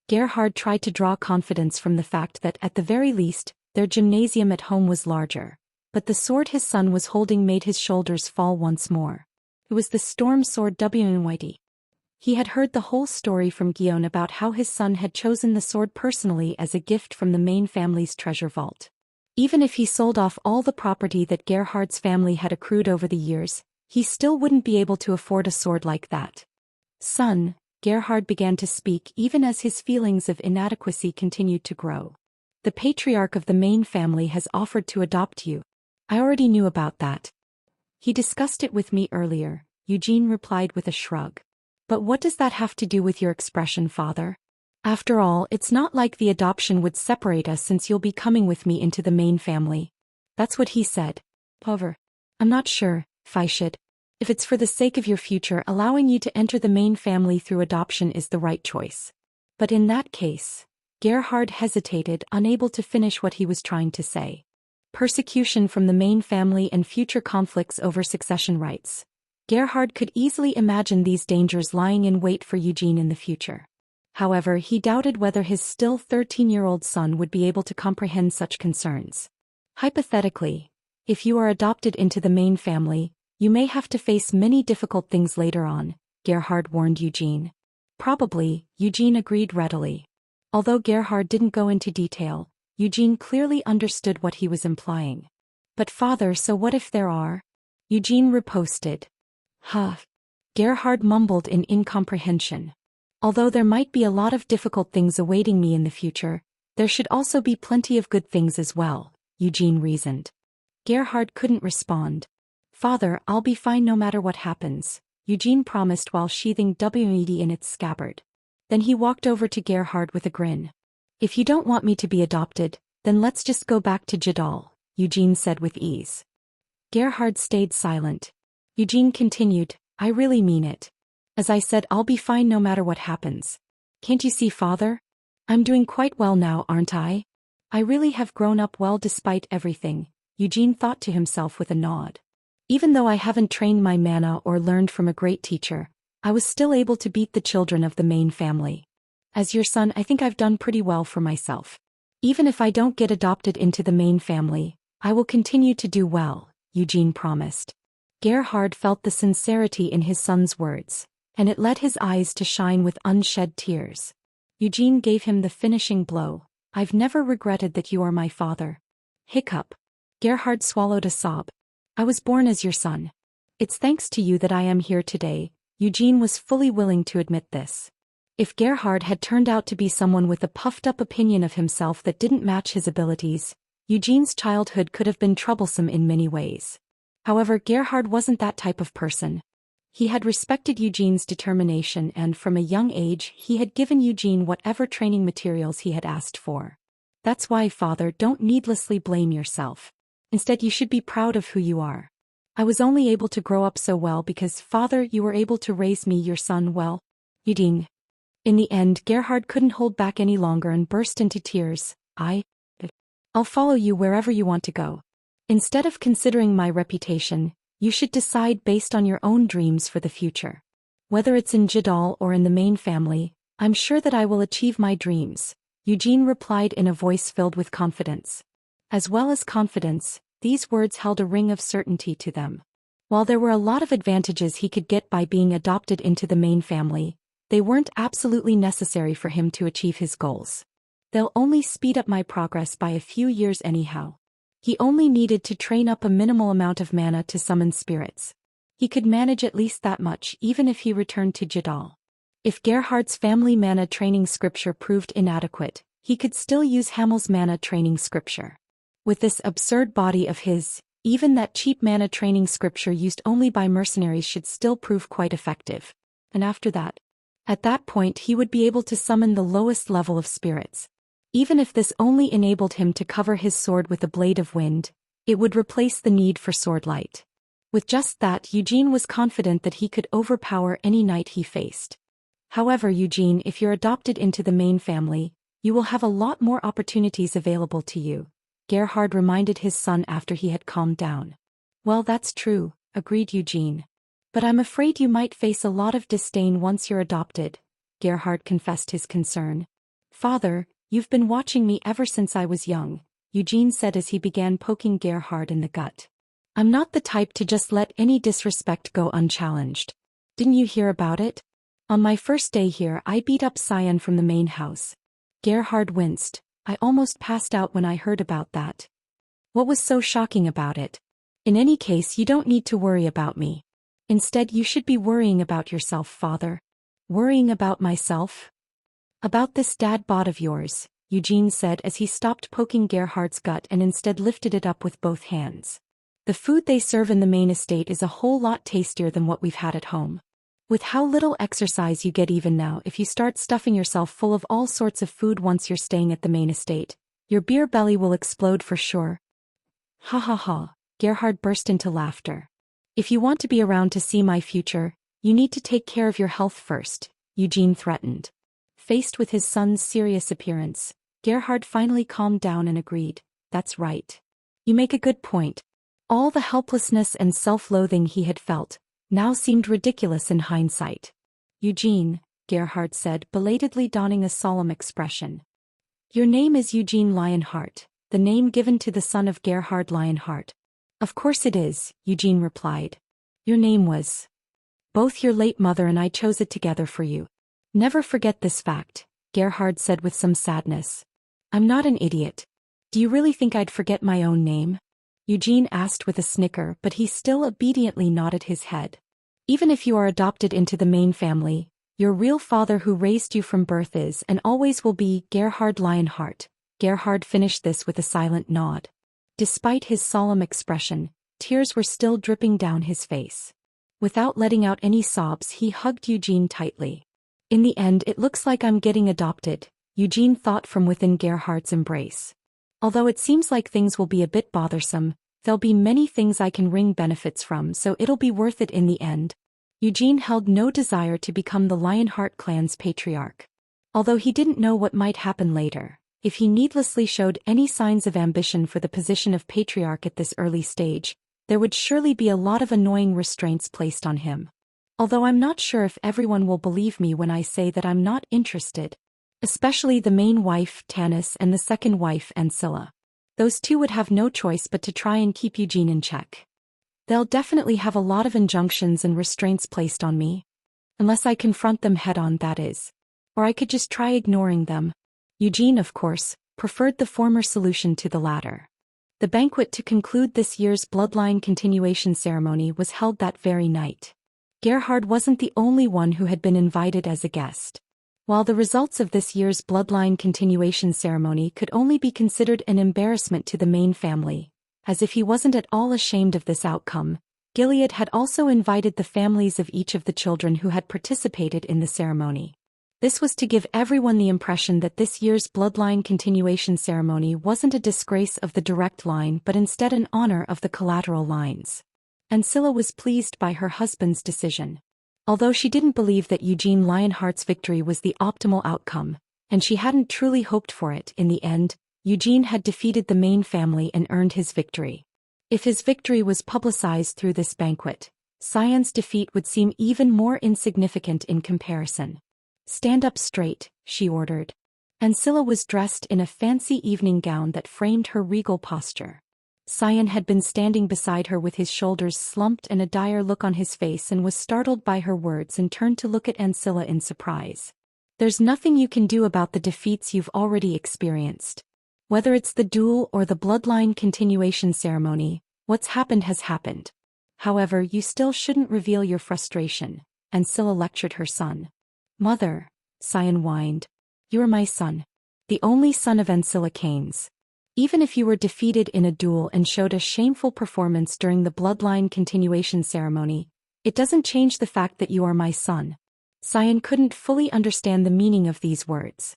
Gerhard tried to draw confidence from the fact that at the very least, their gymnasium at home was larger, but the sword his son was holding made his shoulders fall once more. It was the storm sword Whitey. He had heard the whole story from Guillaume about how his son had chosen the sword personally as a gift from the main family's treasure vault. Even if he sold off all the property that Gerhard's family had accrued over the years, he still wouldn't be able to afford a sword like that. "Son," Gerhard began to speak even as his feelings of inadequacy continued to grow. "The patriarch of the main family has offered to adopt you. I already knew about that. He discussed it with me earlier," Eugene replied with a shrug. "But what does that have to do with your expression, father? After all, it's not like the adoption would separate us since you'll be coming with me into the main family." "That's what he said. However, I'm not sure, Faishid. If it's for the sake of your future, allowing you to enter the main family through adoption is the right choice. But in that case," Gerhard hesitated, unable to finish what he was trying to say. Persecution from the main family and future conflicts over succession rights. Gerhard could easily imagine these dangers lying in wait for Eugene in the future. However, he doubted whether his still 13-year-old son would be able to comprehend such concerns. "Hypothetically, if you are adopted into the main family, you may have to face many difficult things later on," Gerhard warned Eugene. "Probably," Eugene agreed readily. Although Gerhard didn't go into detail, Eugene clearly understood what he was implying. "But father, so what if there are?" Eugene riposted. "Huh." Gerhard mumbled in incomprehension. "Although there might be a lot of difficult things awaiting me in the future, there should also be plenty of good things as well," Eugene reasoned. Gerhard couldn't respond. "Father, I'll be fine no matter what happens," Eugene promised while sheathing WED in its scabbard. Then he walked over to Gerhard with a grin. "If you don't want me to be adopted, then let's just go back to Jadal," Eugene said with ease. Gerhard stayed silent. Eugene continued, "I really mean it. As I said, I'll be fine no matter what happens. Can't you see, father? I'm doing quite well now, aren't I? I really have grown up well despite everything," Eugene thought to himself with a nod. "Even though I haven't trained my mana or learned from a great teacher, I was still able to beat the children of the main family. As your son, I think I've done pretty well for myself. Even if I don't get adopted into the main family, I will continue to do well," Eugene promised. Gerhard felt the sincerity in his son's words, and it led his eyes to shine with unshed tears. Eugene gave him the finishing blow. "I've never regretted that you are my father." Hiccup. Gerhard swallowed a sob. "I was born as your son. It's thanks to you that I am here today." Eugene was fully willing to admit this. If Gerhard had turned out to be someone with a puffed-up opinion of himself that didn't match his abilities, Eugene's childhood could have been troublesome in many ways. However, Gerhard wasn't that type of person. He had respected Eugene's determination and from a young age he had given Eugene whatever training materials he had asked for. "That's why, father, don't needlessly blame yourself. Instead, you should be proud of who you are. I was only able to grow up so well because, father, you were able to raise me, your son, well." Eugene. In the end, Gerhard couldn't hold back any longer and burst into tears. I'll follow you wherever you want to go. Instead of considering my reputation, you should decide based on your own dreams for the future. Whether it's in Jadal or in the main family, I'm sure that I will achieve my dreams," Eugene replied in a voice filled with confidence. As well as confidence, these words held a ring of certainty to them. While there were a lot of advantages he could get by being adopted into the main family, they weren't absolutely necessary for him to achieve his goals. "They'll only speed up my progress by a few years anyhow." He only needed to train up a minimal amount of mana to summon spirits. He could manage at least that much even if he returned to Jadal. If Gerhard's family mana training scripture proved inadequate, he could still use Hamel's mana training scripture. With this absurd body of his, even that cheap mana training scripture used only by mercenaries should still prove quite effective. And after that, at that point he would be able to summon the lowest level of spirits. Even if this only enabled him to cover his sword with a blade of wind, it would replace the need for swordlight. With just that, Eugene was confident that he could overpower any knight he faced. However, Eugene, if you're adopted into the main family, you will have a lot more opportunities available to you, Gerhard reminded his son after he had calmed down. Well, that's true, agreed Eugene. But I'm afraid you might face a lot of disdain once you're adopted, Gerhard confessed his concern. Father, you've been watching me ever since I was young, Eugene said as he began poking Gerhard in the gut. I'm not the type to just let any disrespect go unchallenged. Didn't you hear about it? On my first day here, I beat up Cyan from the main house. Gerhard winced. I almost passed out when I heard about that. What was so shocking about it? In any case, you don't need to worry about me. Instead, you should be worrying about yourself, father. Worrying about myself? About this dad bod of yours, Eugene said as he stopped poking Gerhard's gut and instead lifted it up with both hands. The food they serve in the main estate is a whole lot tastier than what we've had at home. With how little exercise you get even now, if you start stuffing yourself full of all sorts of food once you're staying at the main estate, your beer belly will explode for sure. Ha ha ha, Gerhard burst into laughter. If you want to be around to see my future, you need to take care of your health first, Eugene threatened. Faced with his son's serious appearance, Gerhard finally calmed down and agreed, that's right. You make a good point. All the helplessness and self-loathing he had felt now seemed ridiculous in hindsight. Eugene, Gerhard said, belatedly donning a solemn expression. Your name is Eugene Lionheart, the name given to the son of Gerhard Lionheart. Of course it is, Eugene replied. Your name was. Both your late mother and I chose it together for you. Never forget this fact, Gerhard said with some sadness. I'm not an idiot. Do you really think I'd forget my own name? Eugene asked with a snicker, but he still obediently nodded his head. Even if you are adopted into the main family, your real father who raised you from birth is and always will be Gerhard Lionheart. Gerhard finished this with a silent nod. Despite his solemn expression, tears were still dripping down his face. Without letting out any sobs, he hugged Eugene tightly. In the end, it looks like I'm getting adopted, Eugene thought from within Gerhard's embrace. Although it seems like things will be a bit bothersome, there'll be many things I can wring benefits from, so it'll be worth it in the end. Eugene held no desire to become the Lionheart clan's patriarch. Although he didn't know what might happen later, if he needlessly showed any signs of ambition for the position of patriarch at this early stage, there would surely be a lot of annoying restraints placed on him. Although I'm not sure if everyone will believe me when I say that I'm not interested. Especially the main wife, Tanis, and the second wife, Ancilla. Those two would have no choice but to try and keep Eugene in check. They'll definitely have a lot of injunctions and restraints placed on me. Unless I confront them head-on, that is. Or I could just try ignoring them. Eugene, of course, preferred the former solution to the latter. The banquet to conclude this year's bloodline continuation ceremony was held that very night. Gerhard wasn't the only one who had been invited as a guest. While the results of this year's bloodline continuation ceremony could only be considered an embarrassment to the main family, as if he wasn't at all ashamed of this outcome, Gilead had also invited the families of each of the children who had participated in the ceremony. This was to give everyone the impression that this year's bloodline continuation ceremony wasn't a disgrace of the direct line but instead an honor of the collateral lines. Ancilla was pleased by her husband's decision. Although she didn't believe that Eugene Lionheart's victory was the optimal outcome, and she hadn't truly hoped for it, in the end, Eugene had defeated the main family and earned his victory. If his victory was publicized through this banquet, Cyan's defeat would seem even more insignificant in comparison. Stand up straight, she ordered. Ancilla was dressed in a fancy evening gown that framed her regal posture. Cyan had been standing beside her with his shoulders slumped and a dire look on his face and was startled by her words and turned to look at Ancilla in surprise. There's nothing you can do about the defeats you've already experienced. Whether it's the duel or the bloodline continuation ceremony, what's happened has happened. However, you still shouldn't reveal your frustration, Ancilla lectured her son. Mother, Cyan whined. You're my son. The only son of Ancilla Keynes. Even if you were defeated in a duel and showed a shameful performance during the bloodline continuation ceremony, it doesn't change the fact that you are my son. Cyan couldn't fully understand the meaning of these words.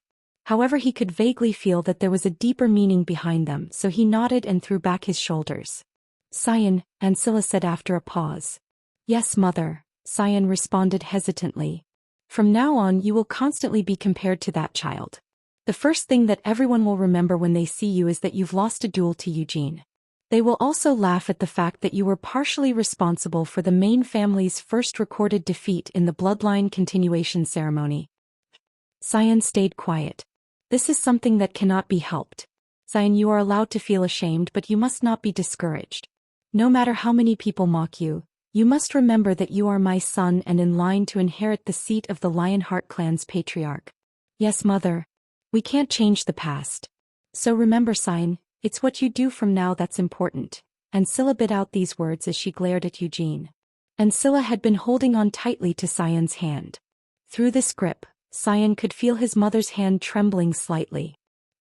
However, he could vaguely feel that there was a deeper meaning behind them, so he nodded and threw back his shoulders. Sion, Ancilla said after a pause. Yes, mother, Sion responded hesitantly. From now on you will constantly be compared to that child. The first thing that everyone will remember when they see you is that you've lost a duel to Eugene. They will also laugh at the fact that you were partially responsible for the main family's first recorded defeat in the bloodline continuation ceremony. Sion stayed quiet. This is something that cannot be helped. Sion, you are allowed to feel ashamed, but you must not be discouraged. No matter how many people mock you, you must remember that you are my son and in line to inherit the seat of the Lionheart clan's patriarch. Yes, mother. We can't change the past. So remember, Sion, it's what you do from now that's important. Ancilla bit out these words as she glared at Eugene. Ancilla had been holding on tightly to Sion's hand. Through this grip, Sion could feel his mother's hand trembling slightly.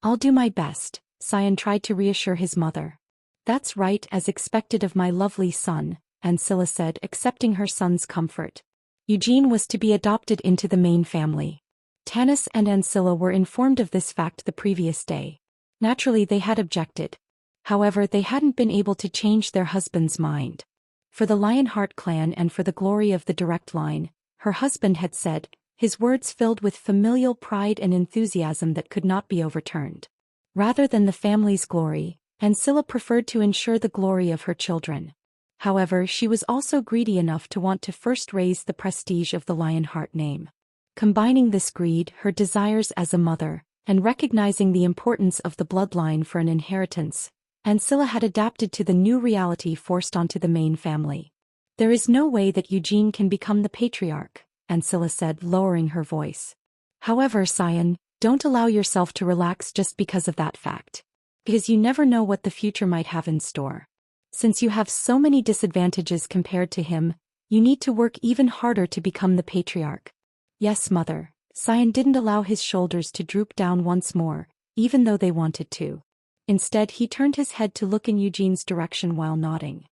I'll do my best, Sion tried to reassure his mother. That's right, as expected of my lovely son, Ancilla said, accepting her son's comfort. Eugene was to be adopted into the main family. Tanis and Ancilla were informed of this fact the previous day. Naturally, they had objected. However, they hadn't been able to change their husband's mind. For the Lionheart clan and for the glory of the direct line, her husband had said, his words filled with familial pride and enthusiasm that could not be overturned. Rather than the family's glory, Ancilla preferred to ensure the glory of her children. However, she was also greedy enough to want to first raise the prestige of the Lionheart name. Combining this greed, her desires as a mother, and recognizing the importance of the bloodline for an inheritance, Ancilla had adapted to the new reality forced onto the main family. There is no way that Eugene can become the patriarch, Ancilla said, lowering her voice. However, Sion, don't allow yourself to relax just because of that fact. Because you never know what the future might have in store. Since you have so many disadvantages compared to him, you need to work even harder to become the patriarch. Yes, mother. Sion didn't allow his shoulders to droop down once more, even though they wanted to. Instead, he turned his head to look in Eugene's direction while nodding.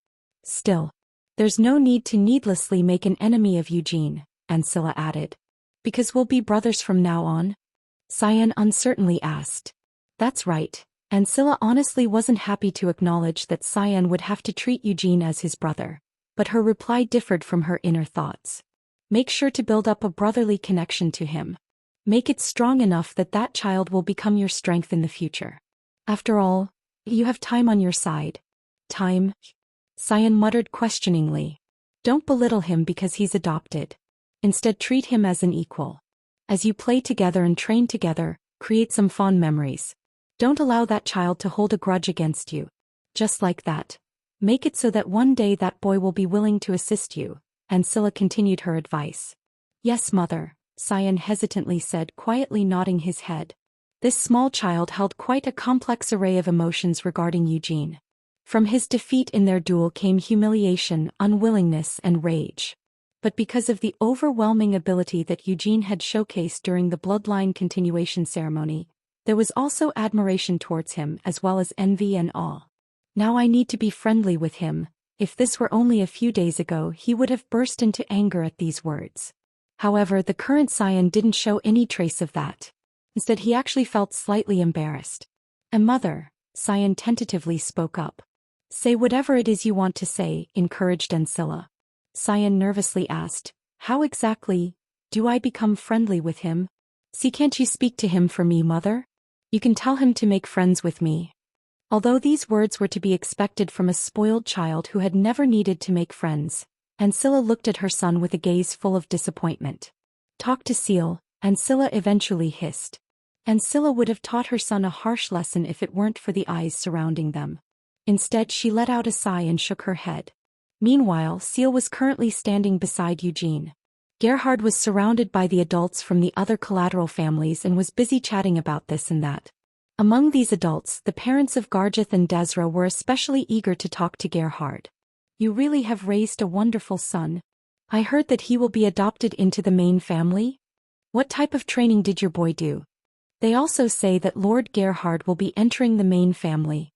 Still, there's no need to needlessly make an enemy of Eugene, Ancilla added. Because we'll be brothers from now on? Sion uncertainly asked. That's right. Ancilla honestly wasn't happy to acknowledge that Sion would have to treat Eugene as his brother, but her reply differed from her inner thoughts. Make sure to build up a brotherly connection to him. Make it strong enough that that child will become your strength in the future. After all, you have time on your side. Time? Sion muttered questioningly. Don't belittle him because he's adopted. Instead, treat him as an equal. As you play together and train together, create some fond memories. Don't allow that child to hold a grudge against you. Just like that. Make it so that one day that boy will be willing to assist you, Ancilla continued her advice. Yes, mother, Sion hesitantly said, quietly nodding his head. This small child held quite a complex array of emotions regarding Eugene. From his defeat in their duel came humiliation, unwillingness, and rage. But because of the overwhelming ability that Eugene had showcased during the bloodline continuation ceremony, there was also admiration towards him as well as envy and awe. Now I need to be friendly with him. If this were only a few days ago, he would have burst into anger at these words. However, the current Sion didn't show any trace of that. Instead, he actually felt slightly embarrassed. And mother, Sion tentatively spoke up. Say whatever it is you want to say, encouraged Ancilla. Sion nervously asked, how exactly do I become friendly with him? See, can't you speak to him for me, mother? You can tell him to make friends with me. Although these words were to be expected from a spoiled child who had never needed to make friends, Ancilla looked at her son with a gaze full of disappointment. Talk to Seal, Ancilla eventually hissed. Ancilla would have taught her son a harsh lesson if it weren't for the eyes surrounding them. Instead, she let out a sigh and shook her head. Meanwhile, Seal was currently standing beside Eugene. Gerhard was surrounded by the adults from the other collateral families and was busy chatting about this and that. Among these adults, the parents of Garjeth and Desra were especially eager to talk to Gerhard. You really have raised a wonderful son. I heard that he will be adopted into the main family? What type of training did your boy do? They also say that Lord Gerhard will be entering the main family.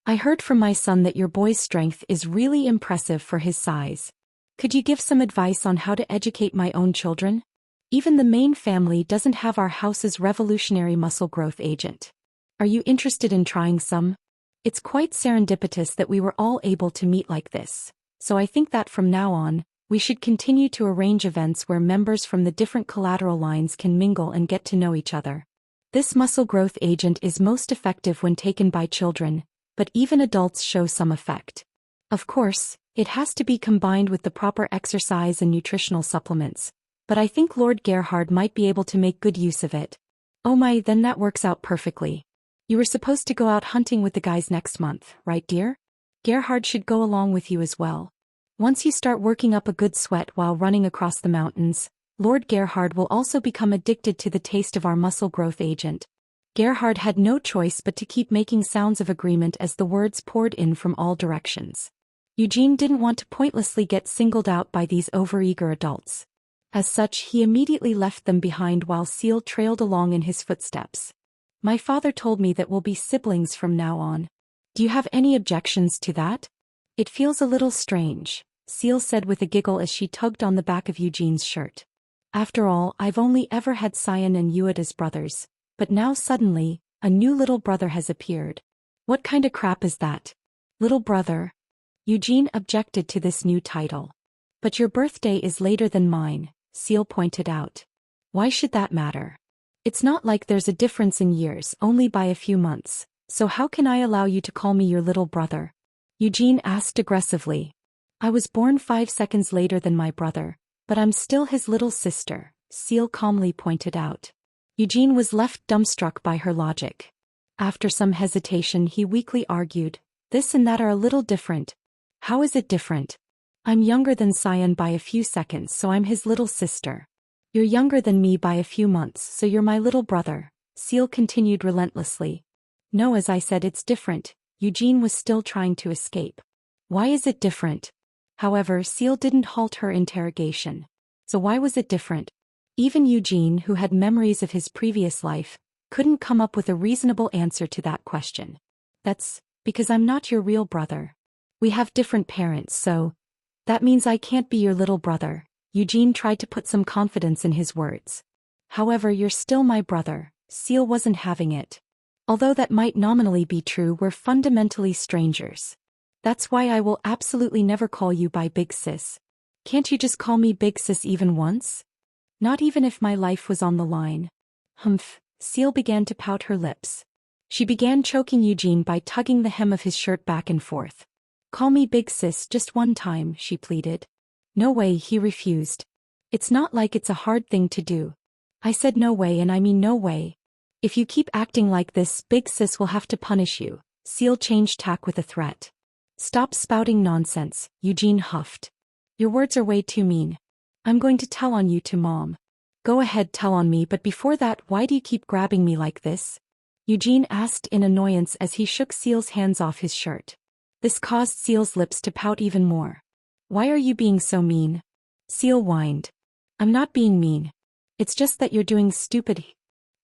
I heard from my son that your boy's strength is really impressive for his size. Could you give some advice on how to educate my own children? Even the main family doesn't have our house's revolutionary muscle growth agent. Are you interested in trying some? It's quite serendipitous that we were all able to meet like this, so I think that from now on, we should continue to arrange events where members from the different collateral lines can mingle and get to know each other. This muscle growth agent is most effective when taken by children, but even adults show some effect. Of course, it has to be combined with the proper exercise and nutritional supplements, but I think Lord Gerhard might be able to make good use of it. Oh my, then that works out perfectly. You were supposed to go out hunting with the guys next month, right dear? Gerhard should go along with you as well. Once you start working up a good sweat while running across the mountains, Lord Gerhard will also become addicted to the taste of our muscle growth agent. Gerhard had no choice but to keep making sounds of agreement as the words poured in from all directions. Eugene didn't want to pointlessly get singled out by these overeager adults. As such, he immediately left them behind while Seal trailed along in his footsteps. My father told me that we'll be siblings from now on. Do you have any objections to that? It feels a little strange, Seal said with a giggle as she tugged on the back of Eugene's shirt. After all, I've only ever had Cyan and Yuet as brothers, but now suddenly, a new little brother has appeared. What kind of crap is that? Little brother? Eugene objected to this new title. But your birthday is later than mine, Seal pointed out. Why should that matter? It's not like there's a difference in years, only by a few months, so how can I allow you to call me your little brother? Eugene asked aggressively. I was born 5 seconds later than my brother, but I'm still his little sister, Seal calmly pointed out. Eugene was left dumbstruck by her logic. After some hesitation he weakly argued, this and that are a little different. How is it different? I'm younger than Cyan by a few seconds, so I'm his little sister. You're younger than me by a few months, so you're my little brother, Seal continued relentlessly. No, as I said, it's different. Eugene was still trying to escape. Why is it different? However, Seal didn't halt her interrogation. So why was it different? Even Eugene, who had memories of his previous life, couldn't come up with a reasonable answer to that question. That's because I'm not your real brother. We have different parents, so that means I can't be your little brother. Eugene tried to put some confidence in his words. However, you're still my brother. Seal wasn't having it. Although that might nominally be true, we're fundamentally strangers. That's why I will absolutely never call you by Big Sis. Can't you just call me Big Sis even once? Not even if my life was on the line. Humph, Seal began to pout her lips. She began choking Eugene by tugging the hem of his shirt back and forth. Call me Big Sis just one time, she pleaded. No way, he refused. It's not like it's a hard thing to do. I said no way, and I mean no way. If you keep acting like this, Big Sis will have to punish you. Seal changed tack with a threat. Stop spouting nonsense, Eugene huffed. Your words are way too mean. I'm going to tell on you to Mom. Go ahead, tell on me, but before that, why do you keep grabbing me like this? Eugene asked in annoyance as he shook Seal's hands off his shirt. This caused Seal's lips to pout even more. Why are you being so mean? Seal whined. I'm not being mean. It's just that you're doing stupid.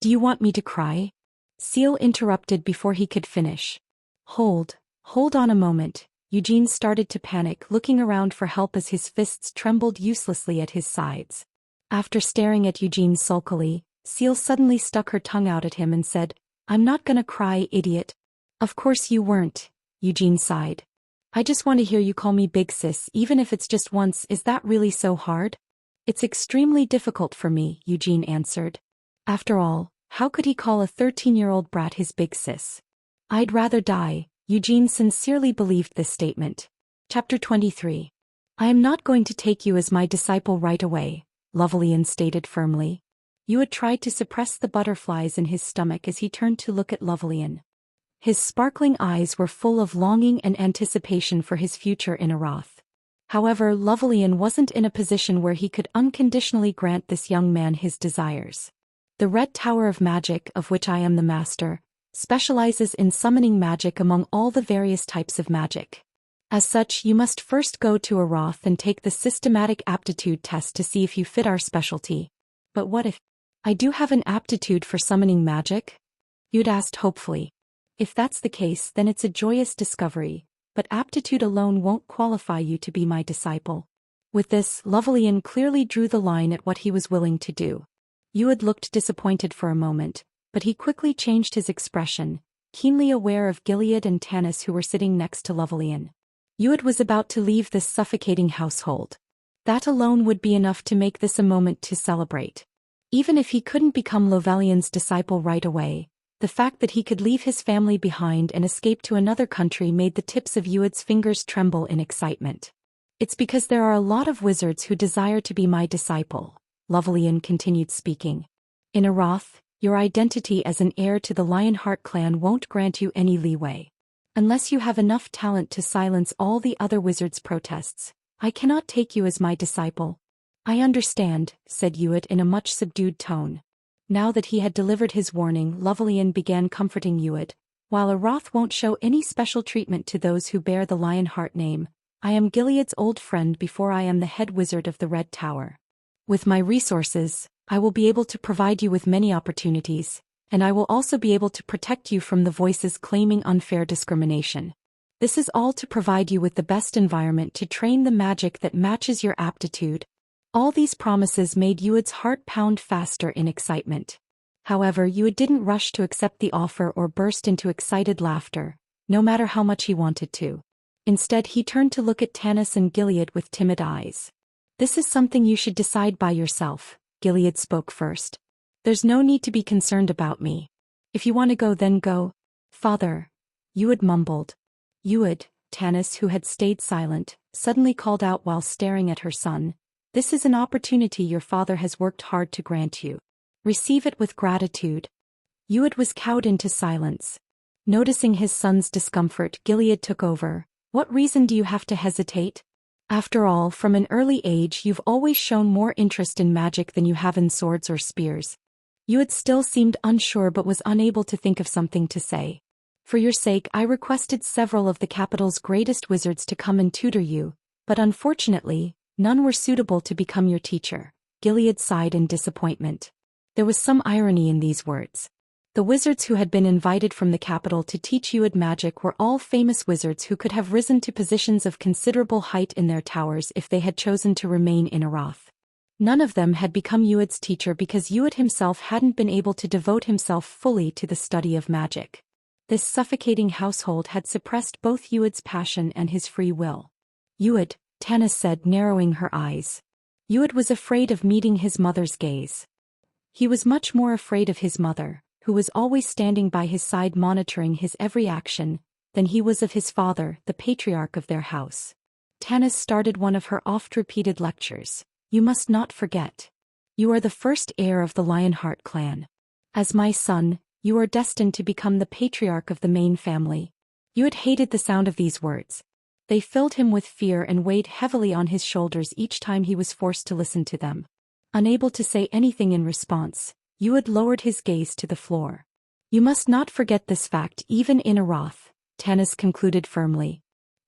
Do you want me to cry? Seal interrupted before he could finish. Hold on a moment. Eugene started to panic, looking around for help as his fists trembled uselessly at his sides. After staring at Eugene sulkily, Seal suddenly stuck her tongue out at him and said, I'm not gonna cry, idiot. Of course you weren't, Eugene sighed. I just want to hear you call me Big Sis, even if it's just once. Is that really so hard? It's extremely difficult for me, Eugene answered. After all, how could he call a 13-year-old brat his Big Sis? I'd rather die. Eugene sincerely believed this statement. Chapter 23. I am not going to take you as my disciple right away, Lovelian stated firmly. Yuet tried to suppress the butterflies in his stomach as he turned to look at Lovelian. His sparkling eyes were full of longing and anticipation for his future in Arath. However, Lovelian wasn't in a position where he could unconditionally grant this young man his desires. The Red Tower of Magic, of which I am the master, specializes in summoning magic among all the various types of magic. As such, you must first go to Arath and take the systematic aptitude test to see if you fit our specialty. But what if I do have an aptitude for summoning magic? You'd asked hopefully. If that's the case, then it's a joyous discovery, but aptitude alone won't qualify you to be my disciple. With this, Lovelian clearly drew the line at what he was willing to do. Yuad looked disappointed for a moment, but he quickly changed his expression, keenly aware of Gilead and Tanis who were sitting next to Lovelian. Yuad was about to leave this suffocating household. That alone would be enough to make this a moment to celebrate. Even if he couldn't become Lovelian's disciple right away, the fact that he could leave his family behind and escape to another country made the tips of Yuad's fingers tremble in excitement. It's because there are a lot of wizards who desire to be my disciple, Lovelian continued speaking. In Arath, your identity as an heir to the Lionheart clan won't grant you any leeway. Unless you have enough talent to silence all the other wizards' protests, I cannot take you as my disciple. I understand, said Yuad in a much subdued tone. Now that he had delivered his warning, Lovelian began comforting Yuad. While Arath won't show any special treatment to those who bear the Lionheart name, I am Gilead's old friend before I am the head wizard of the Red Tower. With my resources, I will be able to provide you with many opportunities, and I will also be able to protect you from the voices claiming unfair discrimination. This is all to provide you with the best environment to train the magic that matches your aptitude. All these promises made Yuad's heart pound faster in excitement. However, Yuad didn't rush to accept the offer or burst into excited laughter, no matter how much he wanted to. Instead, he turned to look at Tanis and Gilead with timid eyes. This is something you should decide by yourself, Gilead spoke first. There's no need to be concerned about me. If you want to go, then go. Father, Yuad mumbled. Yuad, Tanis, who had stayed silent, suddenly called out while staring at her son. This is an opportunity your father has worked hard to grant you. Receive it with gratitude. Yuad was cowed into silence. Noticing his son's discomfort, Gilead took over. What reason do you have to hesitate? After all, from an early age you've always shown more interest in magic than you have in swords or spears. Yuad still seemed unsure but was unable to think of something to say. For your sake, I requested several of the capital's greatest wizards to come and tutor you, but unfortunately, none were suitable to become your teacher. Gilead sighed in disappointment. There was some irony in these words. The wizards who had been invited from the capital to teach Yuad magic were all famous wizards who could have risen to positions of considerable height in their towers if they had chosen to remain in Arath. None of them had become Yuad's teacher because Yuad himself hadn't been able to devote himself fully to the study of magic. This suffocating household had suppressed both Yuad's passion and his free will. Yuad, Tanis said, narrowing her eyes. Yuad was afraid of meeting his mother's gaze. He was much more afraid of his mother, who was always standing by his side monitoring his every action, than he was of his father, the patriarch of their house. Tanis started one of her oft-repeated lectures. You must not forget. You are the first heir of the Lionheart clan. As my son, you are destined to become the patriarch of the main family. Yuad hated the sound of these words. They filled him with fear and weighed heavily on his shoulders each time he was forced to listen to them. Unable to say anything in response, Yuad lowered his gaze to the floor. You must not forget this fact even in Arath, Tanis concluded firmly.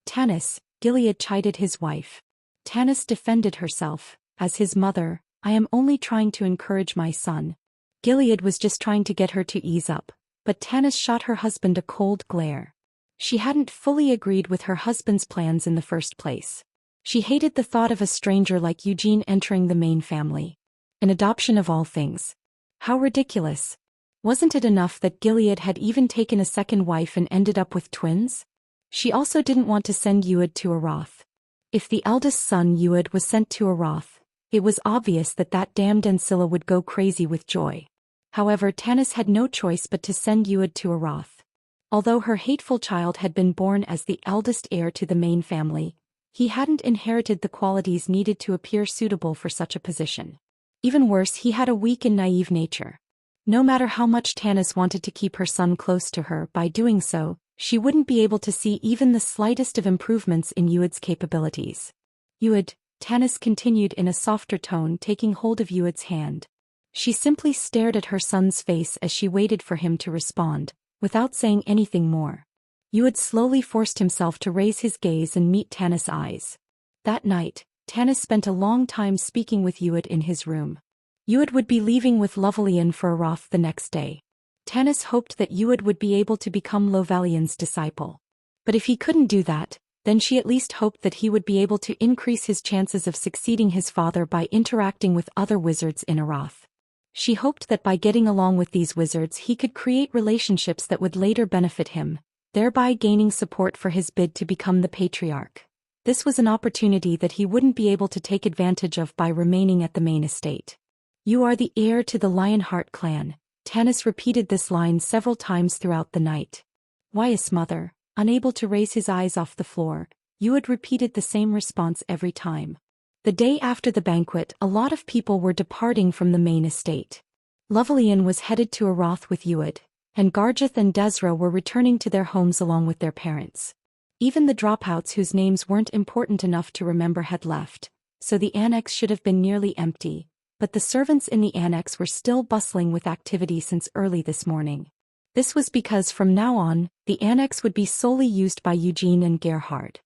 Tanis, Gilead chided his wife. Tanis defended herself. As his mother, I am only trying to encourage my son. Gilead was just trying to get her to ease up, but Tanis shot her husband a cold glare. She hadn't fully agreed with her husband's plans in the first place. She hated the thought of a stranger like Eugene entering the main family. An adoption of all things. How ridiculous. Wasn't it enough that Gilead had even taken a second wife and ended up with twins? She also didn't want to send Yuad to Arath. If the eldest son Yuad was sent to Arath, it was obvious that that damned Ancilla would go crazy with joy. However, Tanis had no choice but to send Yuad to Arath. Although her hateful child had been born as the eldest heir to the main family, he hadn't inherited the qualities needed to appear suitable for such a position. Even worse, he had a weak and naive nature. No matter how much Tanis wanted to keep her son close to her, by doing so, she wouldn't be able to see even the slightest of improvements in Yuad's capabilities. Yuad, Tanis continued in a softer tone, taking hold of Yuad's hand. She simply stared at her son's face as she waited for him to respond, without saying anything more. Yuad slowly forced himself to raise his gaze and meet Tanis' eyes. That night, Tanis spent a long time speaking with Yuad in his room. Yuad would be leaving with Lovelian for Arath the next day. Tanis hoped that Yuad would be able to become Lovelian's disciple. But if he couldn't do that, Then she at least hoped that he would be able to increase his chances of succeeding his father by interacting with other wizards in Arath. She hoped that by getting along with these wizards he could create relationships that would later benefit him, thereby gaining support for his bid to become the patriarch. This was an opportunity that he wouldn't be able to take advantage of by remaining at the main estate. "You are the heir to the Lionheart clan." Tanis repeated this line several times throughout the night. Wyeth's mother, unable to raise his eyes off the floor, Ued repeated the same response every time. The day after the banquet, a lot of people were departing from the main estate. Lovelian was headed to Arath with Ued, and Garjeth and Desra were returning to their homes along with their parents. Even the dropouts whose names weren't important enough to remember had left, so the annex should have been nearly empty, but the servants in the annex were still bustling with activity since early this morning. This was because from now on, the annex would be solely used by Eugene and Gerhard.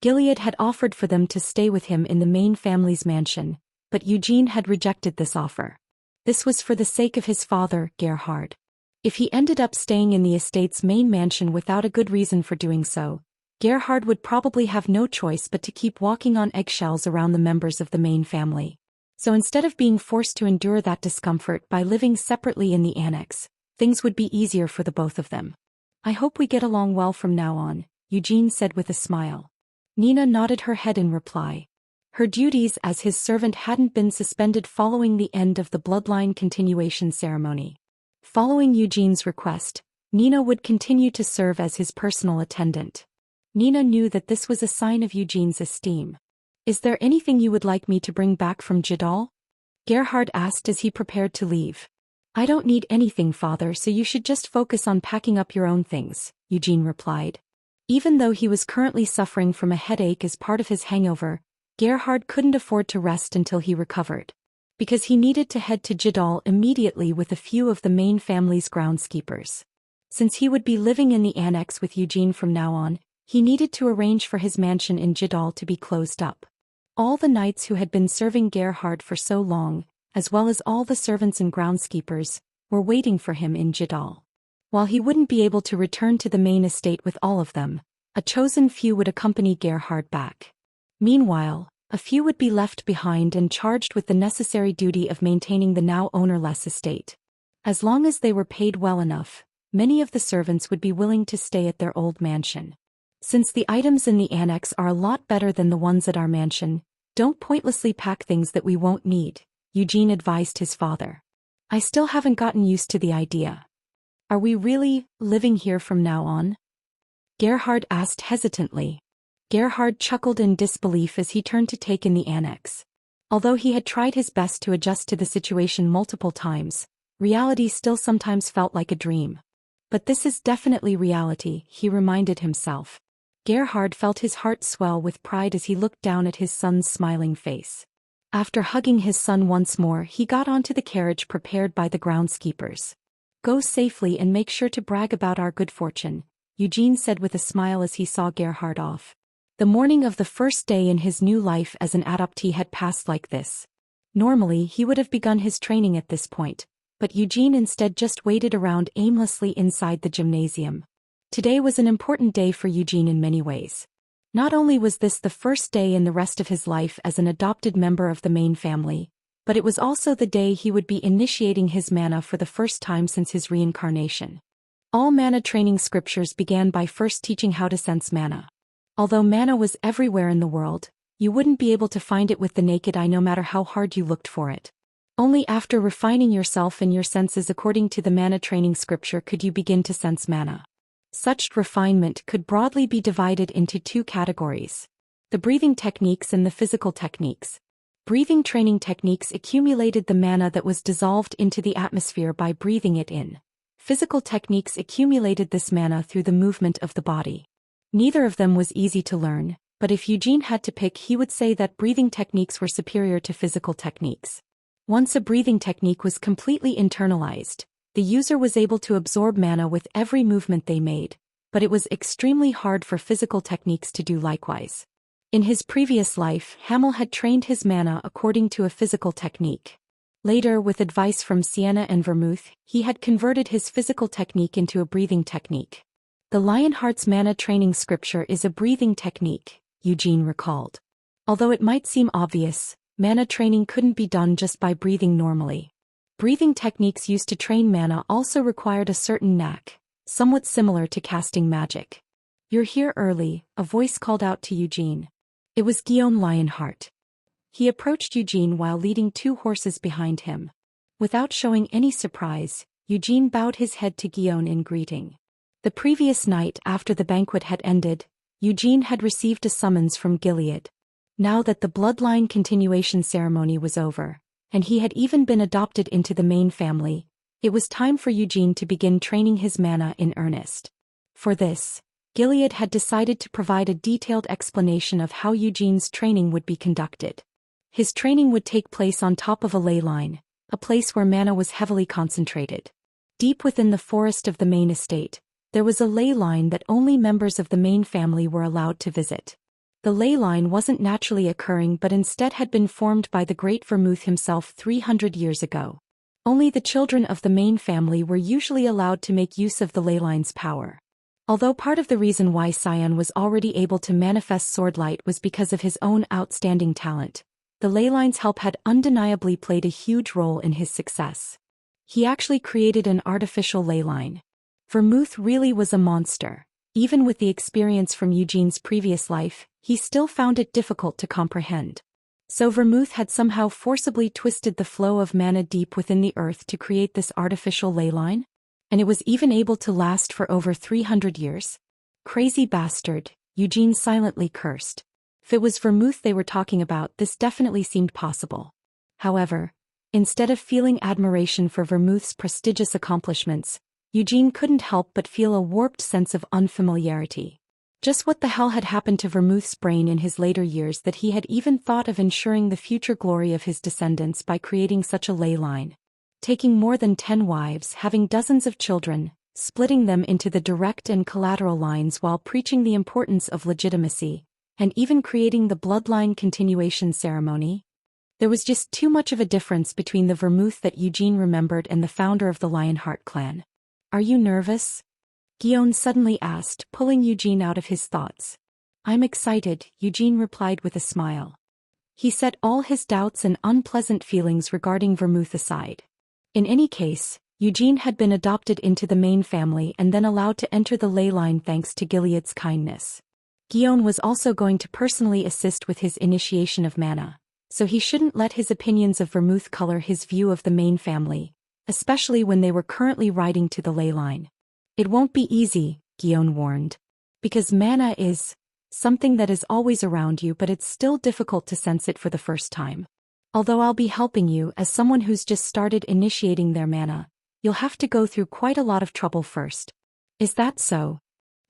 Gilead had offered for them to stay with him in the main family's mansion, but Eugene had rejected this offer. This was for the sake of his father, Gerhard. If he ended up staying in the estate's main mansion without a good reason for doing so, Gerhard would probably have no choice but to keep walking on eggshells around the members of the main family. So instead of being forced to endure that discomfort by living separately in the annex, things would be easier for the both of them. "I hope we get along well from now on," Eugene said with a smile. Nina nodded her head in reply. Her duties as his servant hadn't been suspended following the end of the bloodline continuation ceremony. Following Eugene's request, Nina would continue to serve as his personal attendant. Nina knew that this was a sign of Eugene's esteem. "Is there anything you would like me to bring back from Jadal?" Gerhard asked as he prepared to leave. "I don't need anything, father, so you should just focus on packing up your own things," Eugene replied. Even though he was currently suffering from a headache as part of his hangover, Gerhard couldn't afford to rest until he recovered. Because he needed to head to Jadal immediately with a few of the main family's groundskeepers. Since he would be living in the annex with Eugene from now on, he needed to arrange for his mansion in Jadal to be closed up. All the knights who had been serving Gerhard for so long, as well as all the servants and groundskeepers, were waiting for him in Jadal. While he wouldn't be able to return to the main estate with all of them, a chosen few would accompany Gerhard back. Meanwhile, a few would be left behind and charged with the necessary duty of maintaining the now ownerless estate. As long as they were paid well enough, many of the servants would be willing to stay at their old mansion. "Since the items in the annex are a lot better than the ones at our mansion, don't pointlessly pack things that we won't need," Eugene advised his father. "I still haven't gotten used to the idea. Are we really living here from now on?" Gerhard asked hesitantly. Gerhard chuckled in disbelief as he turned to take in the annex. Although he had tried his best to adjust to the situation multiple times, reality still sometimes felt like a dream. "But this is definitely reality," he reminded himself. Gerhard felt his heart swell with pride as he looked down at his son's smiling face. After hugging his son once more, he got onto the carriage prepared by the groundskeepers. "Go safely and make sure to brag about our good fortune," Eugene said with a smile as he saw Gerhard off. The morning of the first day in his new life as an adoptee had passed like this. Normally he would have begun his training at this point, but Eugene instead just waited around aimlessly inside the gymnasium. Today was an important day for Eugene in many ways. Not only was this the first day in the rest of his life as an adopted member of the main family, but it was also the day he would be initiating his mana for the first time since his reincarnation. All mana training scriptures began by first teaching how to sense mana. Although mana was everywhere in the world, you wouldn't be able to find it with the naked eye no matter how hard you looked for it. Only after refining yourself and your senses according to the mana training scripture could you begin to sense mana. Such refinement could broadly be divided into two categories: the breathing techniques and the physical techniques. Breathing training techniques accumulated the mana that was dissolved into the atmosphere by breathing it in. Physical techniques accumulated this mana through the movement of the body. Neither of them was easy to learn, but if Eugene had to pick, he would say that breathing techniques were superior to physical techniques. Once a breathing technique was completely internalized, the user was able to absorb mana with every movement they made, but it was extremely hard for physical techniques to do likewise. In his previous life, Hamel had trained his mana according to a physical technique. Later, with advice from Sienna and Vermouth, he had converted his physical technique into a breathing technique. The Lionheart's mana training scripture is a breathing technique, Eugene recalled. Although it might seem obvious, mana training couldn't be done just by breathing normally. Breathing techniques used to train mana also required a certain knack, somewhat similar to casting magic. "You're here early," a voice called out to Eugene. It was Guillaume Lionheart. He approached Eugene while leading 2 horses behind him. Without showing any surprise, Eugene bowed his head to Guillaume in greeting. The previous night after the banquet had ended, Eugene had received a summons from Gilead. Now that the bloodline continuation ceremony was over, and he had even been adopted into the main family, it was time for Eugene to begin training his mana in earnest. For this, Gilead had decided to provide a detailed explanation of how Eugene's training would be conducted. His training would take place on top of a ley line, a place where mana was heavily concentrated. Deep within the forest of the main estate, there was a ley line that only members of the main family were allowed to visit. The ley line wasn't naturally occurring but instead had been formed by the great Vermouth himself 300 years ago. Only the children of the main family were usually allowed to make use of the ley line's power. Although part of the reason why Cyan was already able to manifest swordlight was because of his own outstanding talent, the ley line's help had undeniably played a huge role in his success. He actually created an artificial ley line. Vermouth really was a monster. Even with the experience from Eugene's previous life, he still found it difficult to comprehend. So Vermouth had somehow forcibly twisted the flow of mana deep within the earth to create this artificial ley line? And it was even able to last for over 300 years? Crazy bastard, Eugene silently cursed. If it was Vermouth they were talking about, this definitely seemed possible. However, instead of feeling admiration for Vermouth's prestigious accomplishments, Eugene couldn't help but feel a warped sense of unfamiliarity. Just what the hell had happened to Vermouth's brain in his later years that he had even thought of ensuring the future glory of his descendants by creating such a ley line? Taking more than 10 wives, having dozens of children, splitting them into the direct and collateral lines while preaching the importance of legitimacy, and even creating the bloodline continuation ceremony? There was just too much of a difference between the Vermouth that Eugene remembered and the founder of the Lionheart clan. "Are you nervous?" Guillaume suddenly asked, pulling Eugene out of his thoughts. "I'm excited," Eugene replied with a smile. He set all his doubts and unpleasant feelings regarding Vermouth aside. In any case, Eugene had been adopted into the main family and then allowed to enter the ley line thanks to Gilead's kindness. Guillaume was also going to personally assist with his initiation of mana, so he shouldn't let his opinions of Vermouth color his view of the main family, especially when they were currently riding to the ley line. "It won't be easy," Guillaume warned. "Because mana is something that is always around you but it's still difficult to sense it for the first time. Although I'll be helping you as someone who's just started initiating their mana, you'll have to go through quite a lot of trouble first." "Is that so?"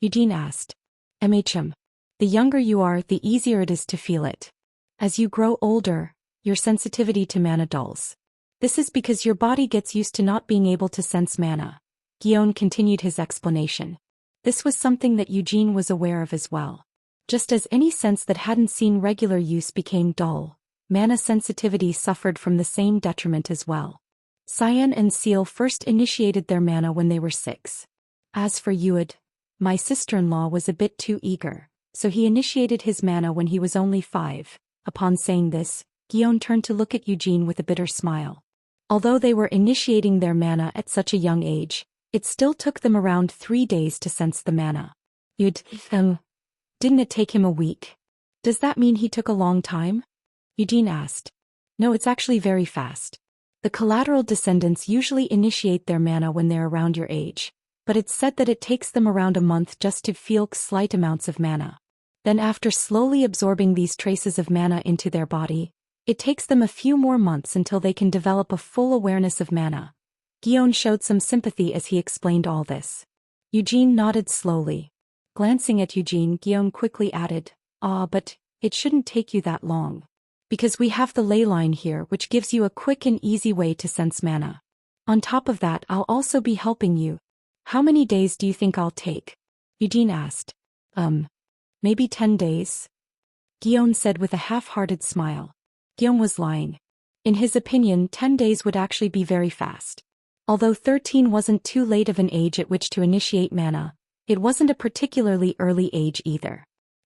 Eugene asked. The younger you are, the easier it is to feel it. As you grow older, your sensitivity to mana dulls. This is because your body gets used to not being able to sense mana." Guillaume continued his explanation. This was something that Eugene was aware of as well. Just as any sense that hadn't seen regular use became dull, mana sensitivity suffered from the same detriment as well. Cyan and Seal first initiated their mana when they were 6. As for Euad, my sister-in-law was a bit too eager, so he initiated his mana when he was only 5. Upon saying this, Guillaume turned to look at Eugene with a bitter smile. Although they were initiating their mana at such a young age, it still took them around 3 days to sense the mana. Didn't it take him a week? Does that mean he took a long time?" Eugene asked. "No, it's actually very fast. The collateral descendants usually initiate their mana when they're around your age, but it's said that it takes them around a month just to feel slight amounts of mana. Then after slowly absorbing these traces of mana into their body, it takes them a few more months until they can develop a full awareness of mana." Guillaume showed some sympathy as he explained all this. Eugene nodded slowly. Glancing at Eugene, Guillaume quickly added, But it shouldn't take you that long. Because we have the ley line here which gives you a quick and easy way to sense mana. On top of that I'll also be helping you. How many days do you think I'll take?" Eugene asked. Maybe 10 days? Guillaume said with a half-hearted smile. Guillaume was lying. In his opinion 10 days would actually be very fast. Although 13 wasn't too late of an age at which to initiate mana, It wasn't a particularly early age either.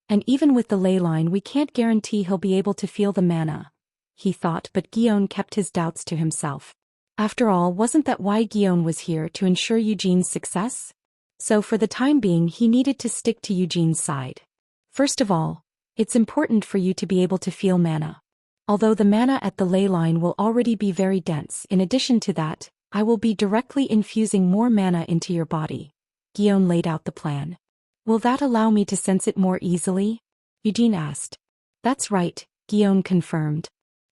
And even with the ley line we can't guarantee he'll be able to feel the mana, he thought, but Guillaume kept his doubts to himself. After all, wasn't that why Guillaume was here, to ensure Eugene's success? So for the time being he needed to stick to Eugene's side. First of all, it's important for you to be able to feel mana. Although the mana at the ley line will already be very dense, in addition to that, I will be directly infusing more mana into your body. Guillaume laid out the plan. Will that allow me to sense it more easily? Eugene asked. That's right, Guillaume confirmed.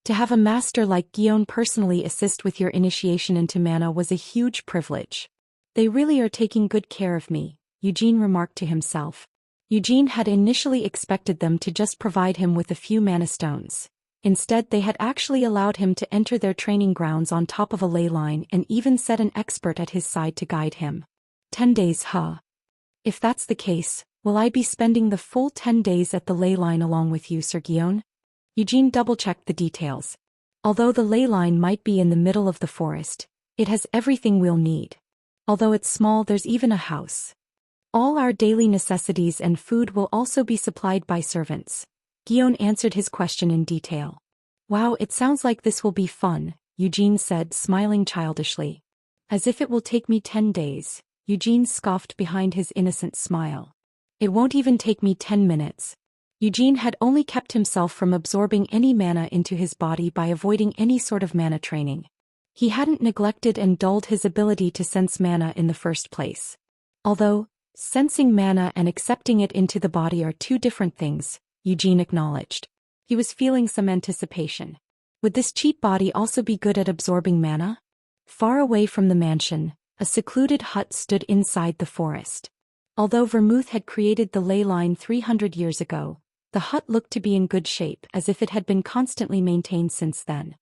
To have a master like Guillaume personally assist with your initiation into mana was a huge privilege. They really are taking good care of me, Eugene remarked to himself. Eugene had initially expected them to just provide him with a few mana stones. Instead they had actually allowed him to enter their training grounds on top of a ley line and even set an expert at his side to guide him. 10 days, huh? If that's the case, will I be spending the full 10 days at the ley line along with you, Sir Guillaume? Eugene double-checked the details. Although the ley line might be in the middle of the forest, it has everything we'll need. Although it's small, there's even a house. All our daily necessities and food will also be supplied by servants. Guillaume answered his question in detail. Wow, it sounds like this will be fun, Eugene said, smiling childishly. As if it will take me 10 days, Eugene scoffed behind his innocent smile. It won't even take me 10 minutes. Eugene had only kept himself from absorbing any mana into his body by avoiding any sort of mana training. He hadn't neglected and dulled his ability to sense mana in the first place. Although, sensing mana and accepting it into the body are two different things, Eugene acknowledged. He was feeling some anticipation. Would this cheap body also be good at absorbing mana? Far away from the mansion, a secluded hut stood inside the forest. Although Vermouth had created the ley line 300 years ago, the hut looked to be in good shape, as if it had been constantly maintained since then.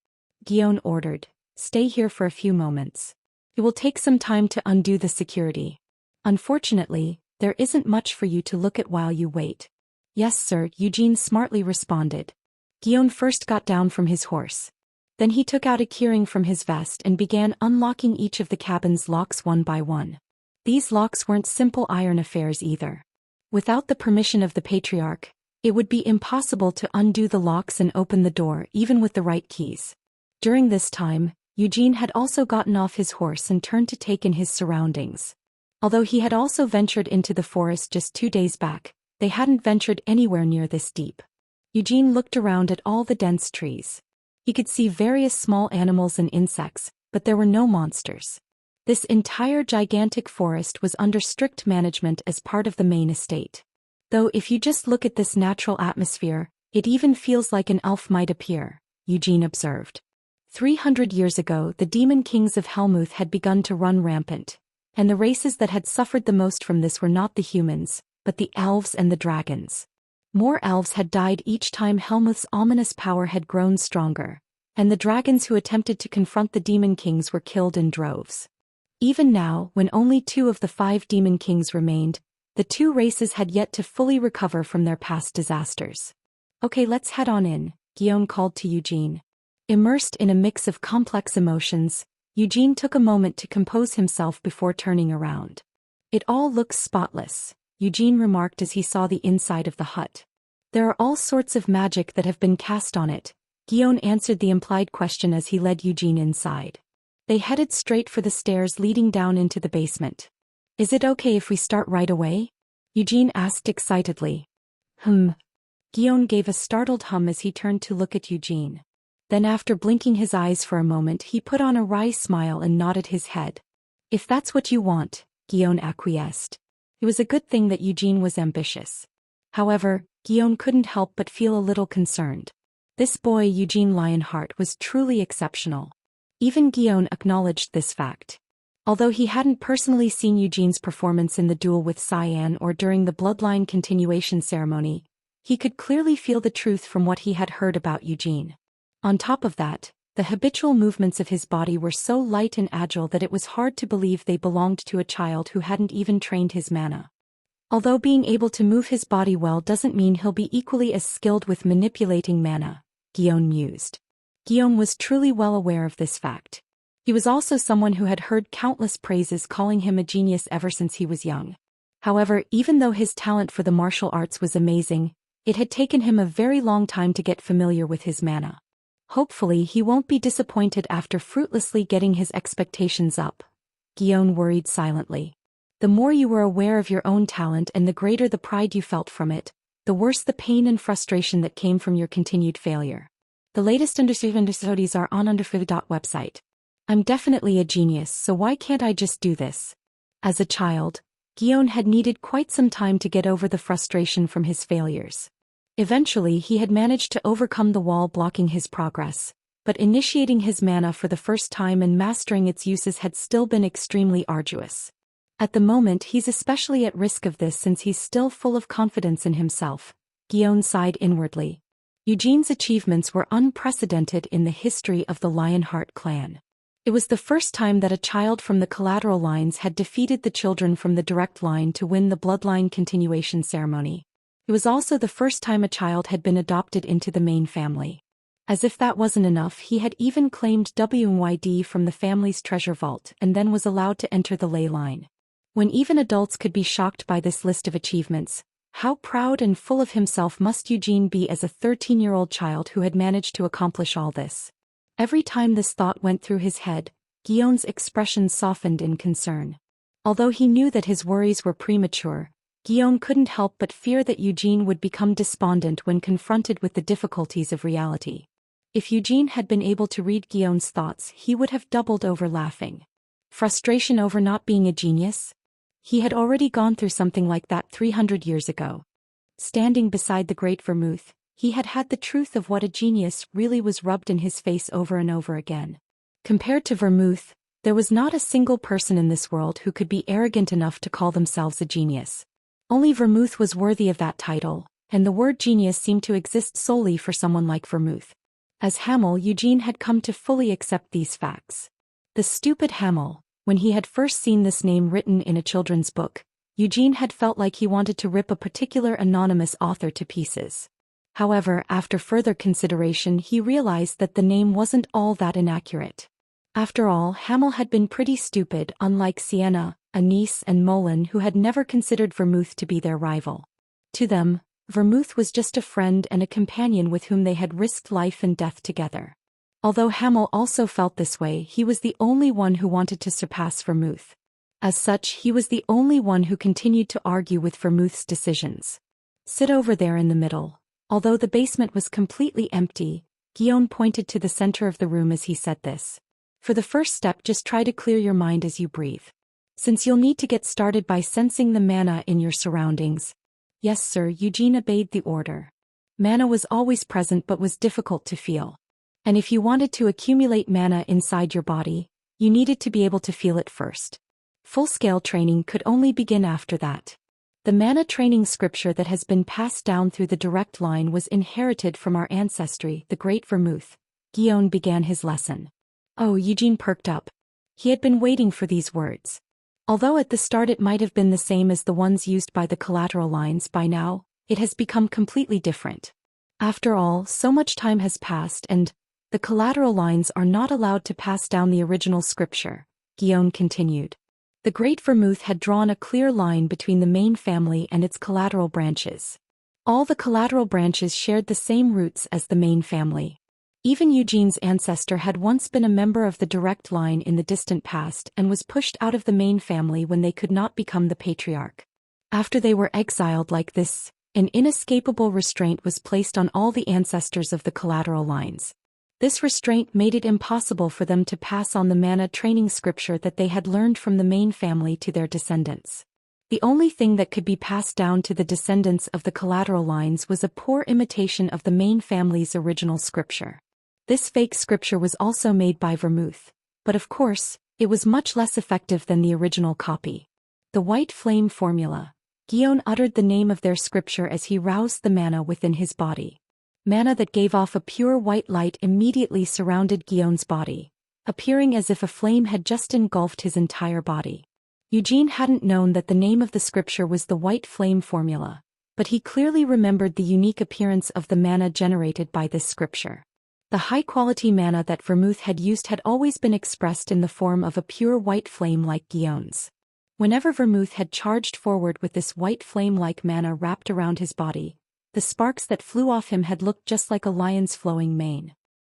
Guillaume ordered, "Stay here for a few moments. It will take some time to undo the security. Unfortunately, there isn't much for you to look at while you wait." "Yes, sir," Eugene smartly responded. Guillaume first got down from his horse. Then he took out a keyring from his vest and began unlocking each of the cabin's locks one by one. These locks weren't simple iron affairs either. Without the permission of the patriarch, it would be impossible to undo the locks and open the door even with the right keys. During this time, Eugene had also gotten off his horse and turned to take in his surroundings. Although he had also ventured into the forest just 2 days back, they hadn't ventured anywhere near this deep. Eugene looked around at all the dense trees. He could see various small animals and insects, but there were no monsters. This entire gigantic forest was under strict management as part of the main estate. Though if you just look at this natural atmosphere, it even feels like an elf might appear, Eugene observed. 300 years ago the demon kings of Helmuth had begun to run rampant, and the races that had suffered the most from this were not the humans, but the elves and the dragons. More elves had died each time Helmuth's ominous power had grown stronger, and the dragons who attempted to confront the demon kings were killed in droves. Even now, when only 2 of the 5 demon kings remained, the 2 races had yet to fully recover from their past disasters. "Okay, let's head on in," Guillaume called to Eugene. Immersed in a mix of complex emotions, Eugene took a moment to compose himself before turning around. "It all looks spotless," Eugene remarked as he saw the inside of the hut. "There are all sorts of magic that have been cast on it," Guillaume answered the implied question as he led Eugene inside. They headed straight for the stairs leading down into the basement. "Is it okay if we start right away?" Eugene asked excitedly. Guillaume gave a startled hum as he turned to look at Eugene. Then after blinking his eyes for a moment he put on a wry smile and nodded his head. "If that's what you want," Guillaume acquiesced. It was a good thing that Eugene was ambitious. However, Guillaume couldn't help but feel a little concerned. This boy Eugene Lionheart was truly exceptional. Even Guillaume acknowledged this fact. Although he hadn't personally seen Eugene's performance in the duel with Cyan or during the bloodline continuation ceremony, he could clearly feel the truth from what he had heard about Eugene. On top of that, the habitual movements of his body were so light and agile that it was hard to believe they belonged to a child who hadn't even trained his mana. Although being able to move his body well doesn't mean he'll be equally as skilled with manipulating mana, Guillaume mused. Guillaume was truly well aware of this fact. He was also someone who had heard countless praises calling him a genius ever since he was young. However, even though his talent for the martial arts was amazing, it had taken him a very long time to get familiar with his mana. Hopefully he won't be disappointed after fruitlessly getting his expectations up, Guillaume worried silently. The more you were aware of your own talent and the greater the pride you felt from it, the worse the pain and frustration that came from your continued failure. The latest studies are on website. I'm definitely a genius, so why can't I just do this? As a child, Guillaume had needed quite some time to get over the frustration from his failures. Eventually he had managed to overcome the wall blocking his progress, but initiating his mana for the first time and mastering its uses had still been extremely arduous. At the moment he's especially at risk of this since he's still full of confidence in himself, Guillaume sighed inwardly. Eugene's achievements were unprecedented in the history of the Lionheart clan. It was the first time that a child from the collateral lines had defeated the children from the direct line to win the bloodline continuation ceremony. It was also the first time a child had been adopted into the main family. As if that wasn't enough, he had even claimed WYD from the family's treasure vault and then was allowed to enter the ley line. When even adults could be shocked by this list of achievements, how proud and full of himself must Eugene be as a 13-year-old child who had managed to accomplish all this? Every time this thought went through his head, Guillaume's expression softened in concern. Although he knew that his worries were premature, Guillaume couldn't help but fear that Eugene would become despondent when confronted with the difficulties of reality. If Eugene had been able to read Guillaume's thoughts, he would have doubled over laughing. Frustration over not being a genius? He had already gone through something like that 300 years ago. Standing beside the great Vermouth, he had had the truth of what a genius really was rubbed in his face over and over again. Compared to Vermouth, there was not a single person in this world who could be arrogant enough to call themselves a genius. Only Vermouth was worthy of that title, and the word genius seemed to exist solely for someone like Vermouth. As Hamel, Eugene had come to fully accept these facts. The stupid Hamel. When he had first seen this name written in a children's book, Eugene had felt like he wanted to rip a particular anonymous author to pieces. However, after further consideration he realized that the name wasn't all that inaccurate. After all, Hamel had been pretty stupid, unlike Sienna, Anise and Molin, who had never considered Vermouth to be their rival. To them, Vermouth was just a friend and a companion with whom they had risked life and death together. Although Hamel also felt this way, he was the only one who wanted to surpass Vermouth. As such, he was the only one who continued to argue with Vermouth's decisions. Sit over there in the middle. Although the basement was completely empty, Guillaume pointed to the center of the room as he said this. For the first step, just try to clear your mind as you breathe. Since you'll need to get started by sensing the mana in your surroundings. Yes, sir, Eugene obeyed the order. Mana was always present but was difficult to feel. And if you wanted to accumulate mana inside your body, you needed to be able to feel it first. Full-scale training could only begin after that. The mana training scripture that has been passed down through the direct line was inherited from our ancestry, the great Vermouth. Guillaume began his lesson. Oh, Eugene perked up. He had been waiting for these words. Although at the start it might have been the same as the ones used by the collateral lines, by now, it has become completely different. After all, so much time has passed and the collateral lines are not allowed to pass down the original scripture, Guillaume continued. The great Vermouth had drawn a clear line between the main family and its collateral branches. All the collateral branches shared the same roots as the main family. Even Eugene's ancestor had once been a member of the direct line in the distant past and was pushed out of the main family when they could not become the patriarch. After they were exiled like this, an inescapable restraint was placed on all the ancestors of the collateral lines. This restraint made it impossible for them to pass on the mana training scripture that they had learned from the main family to their descendants. The only thing that could be passed down to the descendants of the collateral lines was a poor imitation of the main family's original scripture. This fake scripture was also made by Vermouth, but of course, it was much less effective than the original copy. The White Flame Formula. Guillaume uttered the name of their scripture as he roused the mana within his body. Mana that gave off a pure white light immediately surrounded Guillaume's body, appearing as if a flame had just engulfed his entire body. Eugene hadn't known that the name of the scripture was the White Flame Formula, but he clearly remembered the unique appearance of the mana generated by this scripture. The high-quality mana that Vermouth had used had always been expressed in the form of a pure white flame like Guillaume's. Whenever Vermouth had charged forward with this white flame-like mana wrapped around his body, the sparks that flew off him had looked just like a lion's flowing mane.